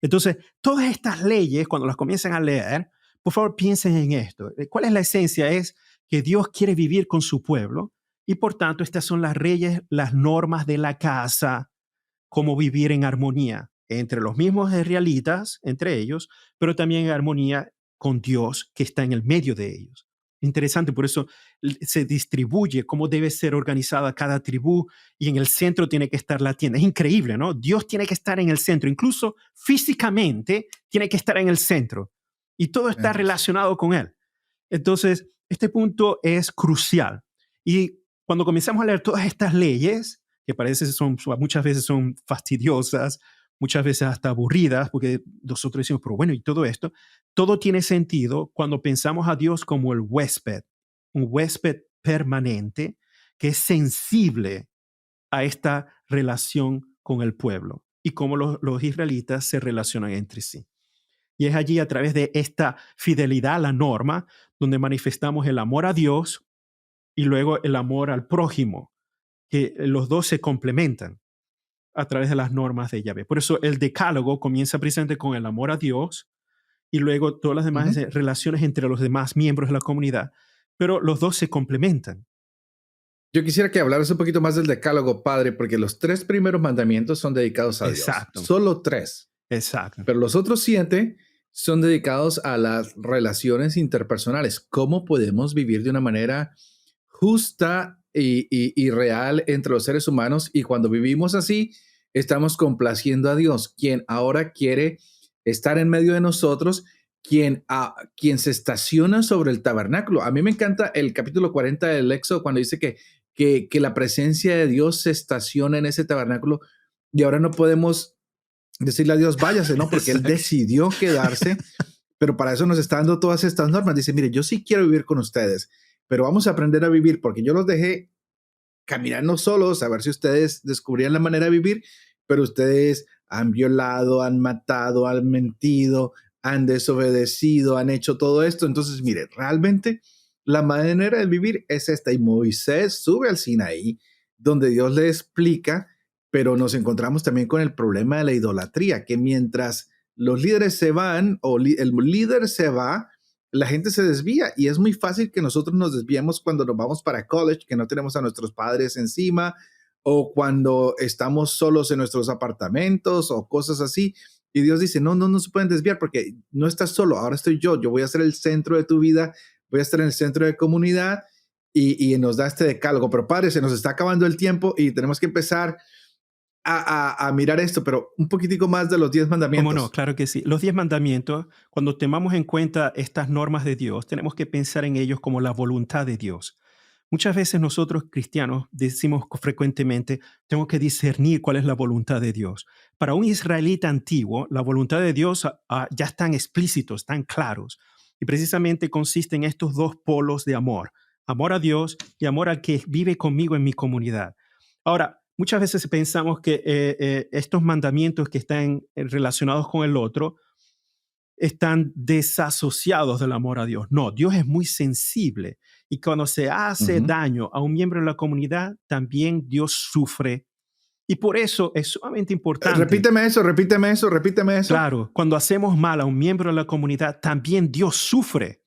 Entonces, todas estas leyes, cuando las comiencen a leer, por favor piensen en esto. ¿Cuál es la esencia? Es que Dios quiere vivir con su pueblo y por tanto estas son las leyes, las normas de la casa, cómo vivir en armonía entre los mismos israelitas, entre ellos, pero también en armonía con Dios que está en el medio de ellos. Interesante, por eso se distribuye cómo debe ser organizada cada tribu y en el centro tiene que estar la tienda. Es increíble, ¿no? Dios tiene que estar en el centro, incluso físicamente tiene que estar en el centro y todo está relacionado con Él. Entonces, este punto es crucial. Y cuando comenzamos a leer todas estas leyes, que muchas veces son fastidiosas, muchas veces hasta aburridas, porque nosotros decimos, pero bueno, y todo esto, todo tiene sentido cuando pensamos a Dios como el huésped, un huésped permanente que es sensible a esta relación con el pueblo y cómo los israelitas se relacionan entre sí. Y es allí a través de esta fidelidad a la norma donde manifestamos el amor a Dios y luego el amor al prójimo, que los dos se complementan a través de las normas de Yahvé. Por eso el decálogo comienza precisamente con el amor a Dios y luego todas las demás relaciones entre los demás miembros de la comunidad, pero los dos se complementan. Yo quisiera que hablaras un poquito más del decálogo, padre, porque los 3 primeros mandamientos son dedicados a Exacto. Dios. Solo 3. Exacto. Pero los otros 7 son dedicados a las relaciones interpersonales. ¿Cómo podemos vivir de una manera justa y real entre los seres humanos? Y cuando vivimos así, estamos complaciendo a Dios, quien ahora quiere estar en medio de nosotros, quien se estaciona sobre el tabernáculo. A mí me encanta el capítulo 40 del Éxodo cuando dice que la presencia de Dios se estaciona en ese tabernáculo y ahora no podemos decirle a Dios, váyase, ¿no? Porque Él decidió quedarse, pero para eso nos está dando todas estas normas. Dice, mire, yo sí quiero vivir con ustedes, pero vamos a aprender a vivir porque yo los dejé caminando solos a ver si ustedes descubrían la manera de vivir, pero ustedes han violado, han matado, han mentido, han desobedecido, han hecho todo esto. Entonces, mire, realmente la manera de vivir es esta. Y Moisés sube al Sinaí, donde Dios le explica, pero nos encontramos también con el problema de la idolatría, que mientras los líderes se van o el líder se va, la gente se desvía y es muy fácil que nosotros nos desviemos cuando nos vamos para college, que no tenemos a nuestros padres encima, o cuando estamos solos en nuestros apartamentos o cosas así. Y Dios dice, no se pueden desviar porque no estás solo, ahora estoy yo voy a ser el centro de tu vida, voy a estar en el centro de comunidad y nos da este decálogo. Pero padre, se nos está acabando el tiempo y tenemos que empezar a mirar esto, pero un poquitico más de los 10 mandamientos. ¿Cómo no? Claro que sí. Los 10 mandamientos, cuando tomamos en cuenta estas normas de Dios, tenemos que pensar en ellos como la voluntad de Dios. Muchas veces nosotros cristianos decimos frecuentemente, tengo que discernir cuál es la voluntad de Dios. Para un israelita antiguo, la voluntad de Dios ya están explícitos, están claros. Y precisamente consiste en estos dos polos de amor. Amor a Dios y amor al que vive conmigo en mi comunidad. Ahora, muchas veces pensamos que estos mandamientos que están relacionados con el otro están desasociados del amor a Dios. No, Dios es muy sensible y cuando se hace daño a un miembro de la comunidad, también Dios sufre. Y por eso es sumamente importante. Repíteme eso. Claro, cuando hacemos mal a un miembro de la comunidad, también Dios sufre.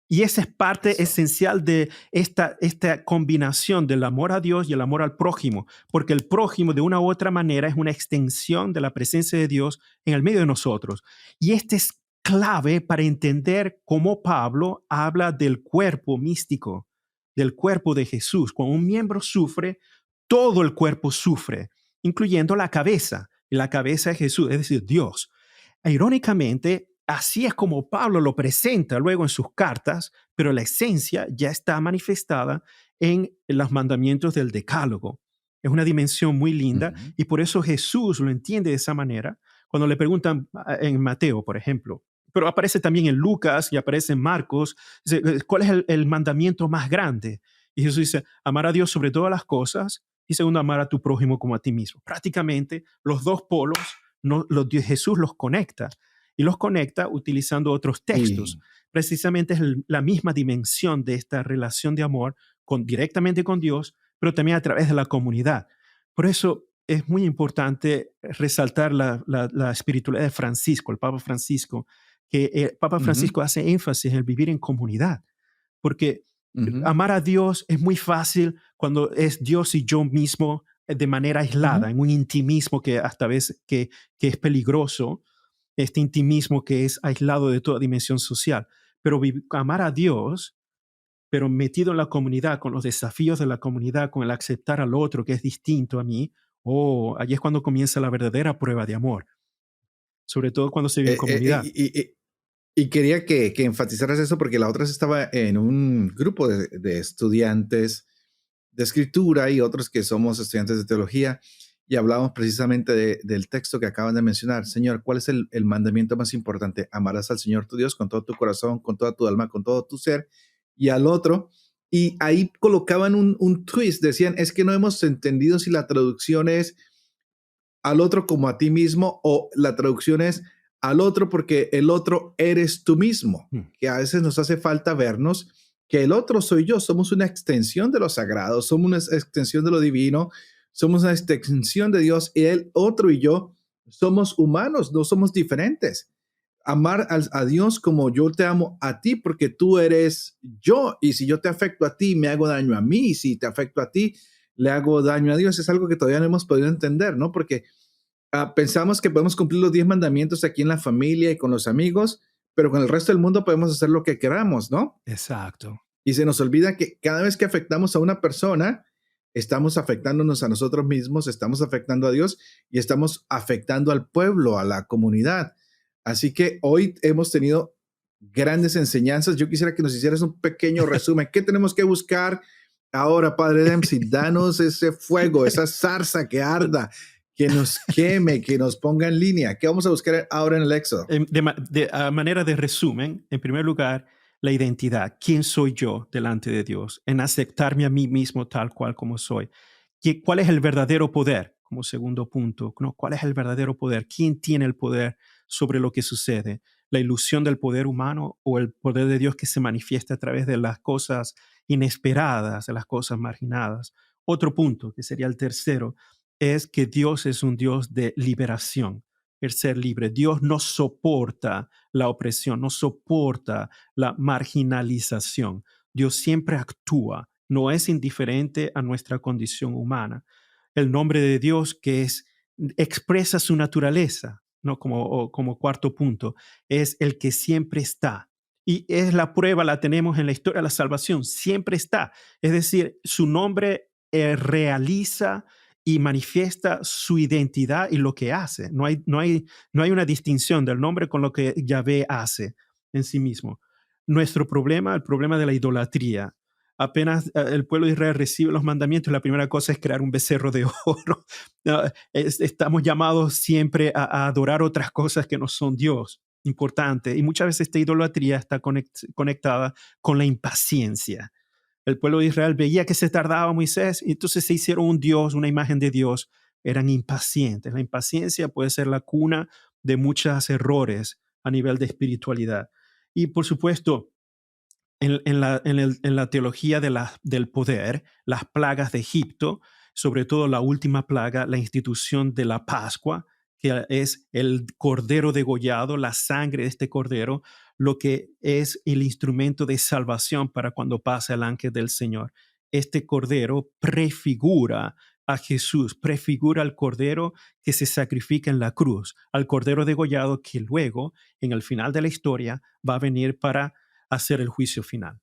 Y esa es parte esencial de esta combinación del amor a Dios y el amor al prójimo, porque el prójimo de una u otra manera es una extensión de la presencia de Dios en el medio de nosotros. Y este es clave para entender cómo Pablo habla del cuerpo místico, del cuerpo de Jesús. Cuando un miembro sufre, todo el cuerpo sufre, incluyendo la cabeza. Y la cabeza es Jesús, es decir, Dios. Irónicamente, así es como Pablo lo presenta luego en sus cartas, pero la esencia ya está manifestada en los mandamientos del Decálogo. Es una dimensión muy linda Ujú, y por eso Jesús lo entiende de esa manera. Cuando le preguntan en Mateo, por ejemplo, pero aparece también en Lucas y aparece en Marcos, dice, ¿cuál es el mandamiento más grande? Y Jesús dice, amar a Dios sobre todas las cosas y segundo, amar a tu prójimo como a ti mismo. Prácticamente los dos polos, no, Jesús los conecta y los conecta utilizando otros textos. sí. Precisamente es la misma dimensión de esta relación de amor directamente con Dios, pero también a través de la comunidad. Por eso es muy importante resaltar la espiritualidad de Francisco, el Papa Francisco, que el Papa Ujú, Francisco hace énfasis en el vivir en comunidad, porque ujú, amar a Dios es muy fácil cuando es Dios y yo mismo de manera aislada, ujú. en un intimismo que hasta veces que es peligroso, este intimismo que es aislado de toda dimensión social. Pero amar a Dios, pero metido en la comunidad, con los desafíos de la comunidad, con el aceptar al otro que es distinto a mí, allí es cuando comienza la verdadera prueba de amor, sobre todo cuando se vive en Eh, eh, comunidad. y quería que enfatizaras eso porque la otra vez estaba en un grupo de estudiantes de escritura y otros que somos estudiantes de teología y hablábamos precisamente del texto que acaban de mencionar. Señor, ¿cuál es el mandamiento más importante? Amarás al Señor tu Dios con todo tu corazón, con toda tu alma, con todo tu ser y al otro. Y ahí colocaban un twist, decían, es que no hemos entendido si la traducción es al otro como a ti mismo o la traducción es al otro porque el otro eres tú mismo, Mm, que a veces nos hace falta vernos que el otro soy yo, somos una extensión de lo sagrado, somos una extensión de lo divino, somos una extensión de Dios y el otro y yo somos humanos, no somos diferentes. Amar a Dios como yo te amo a ti porque tú eres yo y si yo te afecto a ti me hago daño a mí y si te afecto a ti le hago daño a Dios es algo que todavía no hemos podido entender, ¿no? Porque pensamos que podemos cumplir los 10 mandamientos aquí en la familia y con los amigos, pero con el resto del mundo podemos hacer lo que queramos, ¿no? exacto. Y se nos olvida que cada vez que afectamos a una persona, estamos afectándonos a nosotros mismos, estamos afectando a Dios y estamos afectando al pueblo, a la comunidad. Así que hoy hemos tenido grandes enseñanzas. Yo quisiera que nos hicieras un pequeño resumen. ¿Qué tenemos que buscar ahora, Padre Dempsey? Danos ese fuego, esa zarza que arda, que nos queme, que nos ponga en línea. ¿Qué vamos a buscar ahora en el Éxodo? A manera de resumen, en primer lugar, la identidad. ¿Quién soy yo delante de Dios? En aceptarme a mí mismo tal cual como soy. ¿Cuál es el verdadero poder? Como segundo punto, ¿no? ¿Cuál es el verdadero poder? ¿Quién tiene el poder sobre lo que sucede? ¿La ilusión del poder humano o el poder de Dios que se manifiesta a través de las cosas inesperadas, de las cosas marginadas? Otro punto, que sería el tercero, es que Dios es un Dios de liberación, el ser libre. Dios no soporta la opresión, no soporta la marginalización. Dios siempre actúa, no es indiferente a nuestra condición humana. El nombre de Dios que expresa su naturaleza, ¿no? Como cuarto punto, es el que siempre está. Y es la prueba, la tenemos en la historia de la salvación, siempre está. Es decir, su nombre realiza y manifiesta su identidad y lo que hace. No hay una distinción del nombre con lo que Yahvé hace en sí mismo. Nuestro problema, el problema de la idolatría, apenas el pueblo de Israel recibe los mandamientos, la primera cosa es crear un becerro de oro. Estamos llamados siempre a adorar otras cosas que no son Dios. Importante. Y muchas veces esta idolatría está conectada con la impaciencia. El pueblo de Israel veía que se tardaba Moisés y entonces se hicieron un Dios, una imagen de Dios. Eran impacientes. La impaciencia puede ser la cuna de muchos errores a nivel de espiritualidad. Y por supuesto, en la teología del poder, las plagas de Egipto, sobre todo la última plaga, la institución de la Pascua, que es el cordero degollado, la sangre de este cordero, lo que es el instrumento de salvación para cuando pasa el ángel del Señor. Este cordero prefigura a Jesús, prefigura al cordero que se sacrifica en la cruz, al cordero degollado que luego, en el final de la historia, va a venir para hacer el juicio final.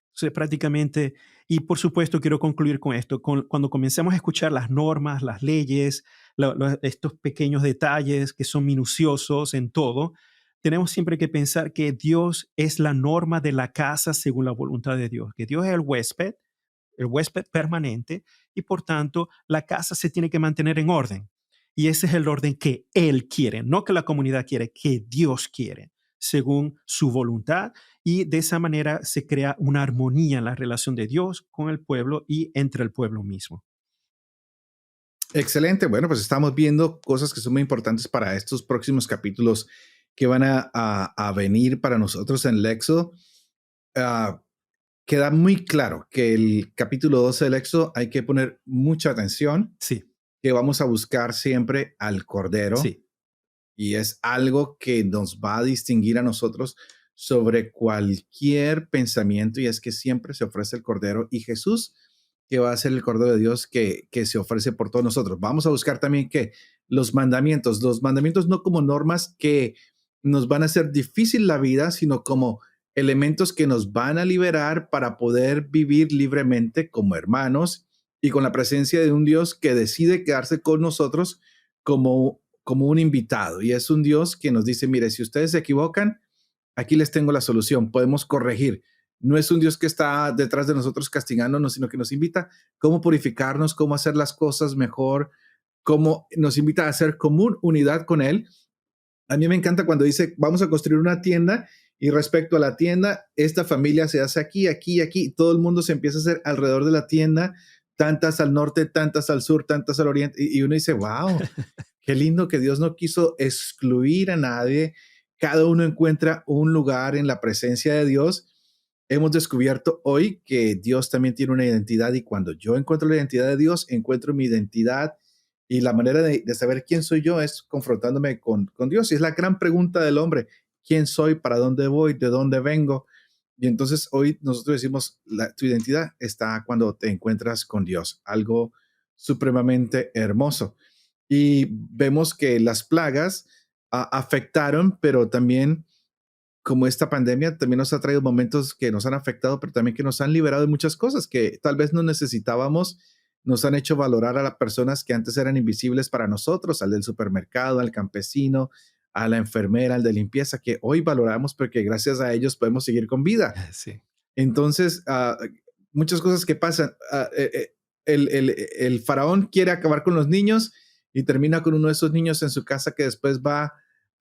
Entonces, prácticamente, y por supuesto quiero concluir con esto, cuando comencemos a escuchar las normas, las leyes, estos pequeños detalles que son minuciosos en todo, tenemos siempre que pensar que Dios es la norma de la casa según la voluntad de Dios, que Dios es el huésped permanente, y por tanto la casa se tiene que mantener en orden. Y ese es el orden que Él quiere, no que la comunidad quiere, que Dios quiere, según su voluntad. Y de esa manera se crea una armonía en la relación de Dios con el pueblo y entre el pueblo mismo. Excelente. Bueno, pues estamos viendo cosas que son muy importantes para estos próximos capítulos que van a venir para nosotros en el Éxodo. Ah, Queda muy claro que el capítulo 12 del Éxodo hay que poner mucha atención, Sí, que vamos a buscar siempre al Cordero, sí, y es algo que nos va a distinguir a nosotros sobre cualquier pensamiento, y es que siempre se ofrece el Cordero y Jesús, que va a ser el Cordero de Dios que se ofrece por todos nosotros. Vamos a buscar también que los mandamientos no como normas que nos van a hacer difícil la vida, sino como elementos que nos van a liberar para poder vivir libremente como hermanos y con la presencia de un Dios que decide quedarse con nosotros como un invitado. Y es un Dios que nos dice, mire, si ustedes se equivocan, aquí les tengo la solución, podemos corregir. No es un Dios que está detrás de nosotros castigándonos, sino que nos invita cómo purificarnos, cómo hacer las cosas mejor, cómo nos invita a hacer común unidad con Él. A mí me encanta cuando dice, vamos a construir una tienda y respecto a la tienda, esta familia se hace aquí, aquí, aquí, todo el mundo se empieza a hacer alrededor de la tienda, tantas al norte, tantas al sur, tantas al oriente, y uno dice, wow, qué lindo que Dios no quiso excluir a nadie. Cada uno encuentra un lugar en la presencia de Dios. Hemos descubierto hoy que Dios también tiene una identidad y cuando yo encuentro la identidad de Dios, encuentro mi identidad y la manera de saber quién soy yo es confrontándome con Dios. Y es la gran pregunta del hombre, ¿quién soy? ¿Para dónde voy? ¿De dónde vengo? Y entonces hoy nosotros decimos, tu identidad está cuando te encuentras con Dios, algo supremamente hermoso. Y vemos que las plagas afectaron, pero también como esta pandemia también nos ha traído momentos que nos han afectado, pero también que nos han liberado de muchas cosas que tal vez no necesitábamos, nos han hecho valorar a las personas que antes eran invisibles para nosotros, al del supermercado, al campesino, a la enfermera, al de limpieza, que hoy valoramos porque gracias a ellos podemos seguir con vida. sí. Entonces, muchas cosas que pasan. El faraón quiere acabar con los niños y termina con uno de esos niños en su casa que después va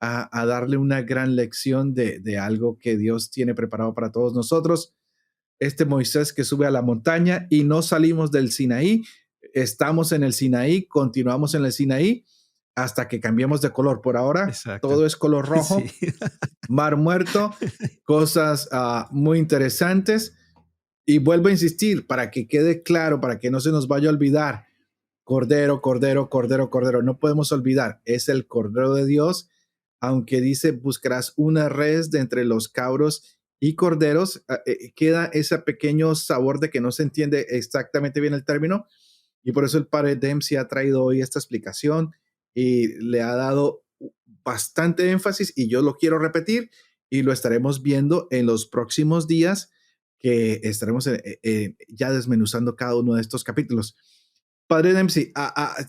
a darle una gran lección de algo que Dios tiene preparado para todos nosotros. Este Moisés que sube a la montaña y no salimos del Sinaí, estamos en el Sinaí, continuamos en el Sinaí hasta que cambiamos de color. Por ahora, Exacto. todo es color Sí. rojo, mar muerto, cosas muy interesantes. Y vuelvo a insistir para que quede claro, para que no se nos vaya a olvidar, Cordero, Cordero, Cordero, Cordero, no podemos olvidar, es el Cordero de Dios, aunque dice buscarás una res de entre los cabros y corderos, queda ese pequeño sabor de que no se entiende exactamente bien el término, y por eso el padre Dempsey ha traído hoy esta explicación y le ha dado bastante énfasis y yo lo quiero repetir y lo estaremos viendo en los próximos días que estaremos ya desmenuzando cada uno de estos capítulos. Padre Dempsey,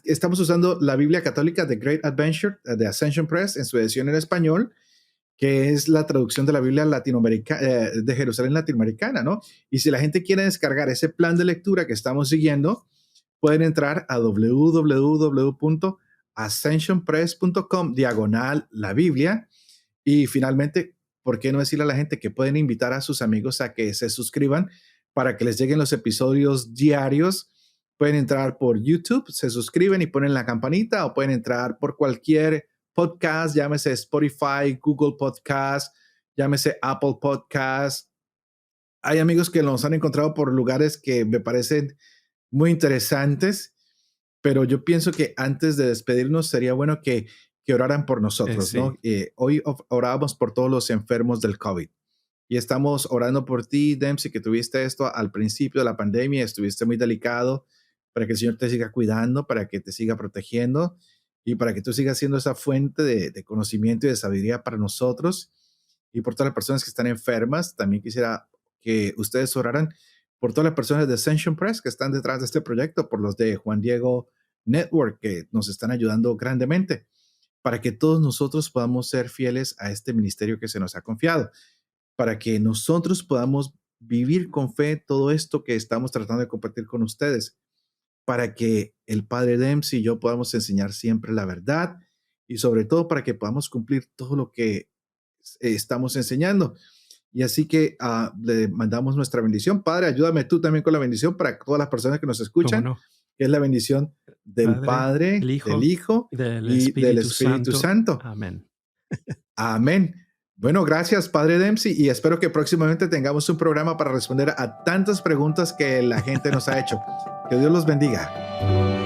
estamos usando la Biblia católica The Great Adventure de Ascension Press en su edición en español, que es la traducción de la Biblia latinoamericana, de Jerusalén latinoamericana, ¿no? Y si la gente quiere descargar ese plan de lectura que estamos siguiendo, pueden entrar a www.ascensionpress.com diagonal la Biblia. Y finalmente, ¿por qué no decirle a la gente que pueden invitar a sus amigos a que se suscriban para que les lleguen los episodios diarios? Pueden entrar por YouTube, se suscriben y ponen la campanita, o pueden entrar por cualquier podcast, llámese Spotify, Google Podcast, llámese Apple Podcast. Hay amigos que nos han encontrado por lugares que me parecen muy interesantes, pero yo pienso que antes de despedirnos sería bueno que oraran por nosotros, Sí. ¿no? Hoy orábamos por todos los enfermos del COVID y estamos orando por ti, Dempsey, que tuviste esto al principio de la pandemia, estuviste muy delicado, para que el Señor te siga cuidando, para que te siga protegiendo y para que tú sigas siendo esa fuente de conocimiento y de sabiduría para nosotros y por todas las personas que están enfermas. También quisiera que ustedes oraran por todas las personas de Ascension Press que están detrás de este proyecto, por los de Juan Diego Network que nos están ayudando grandemente. para que todos nosotros podamos ser fieles a este ministerio que se nos ha confiado, para que nosotros podamos vivir con fe todo esto que estamos tratando de compartir con ustedes, para que el Padre Dempsey y yo podamos enseñar siempre la verdad y sobre todo para que podamos cumplir todo lo que estamos enseñando. Y así que le mandamos nuestra bendición. Padre, ayúdame tú también con la bendición para todas las personas que nos ¿Cómo escuchan, no? que es la bendición del Padre, Padre, el del Hijo Hijo y del y del Espíritu Espíritu Santo. Santo. Amén. Amén. Bueno, gracias, Padre Dempsey, y espero que próximamente tengamos un programa para responder a tantas preguntas que la gente nos ha hecho. Que Dios los bendiga.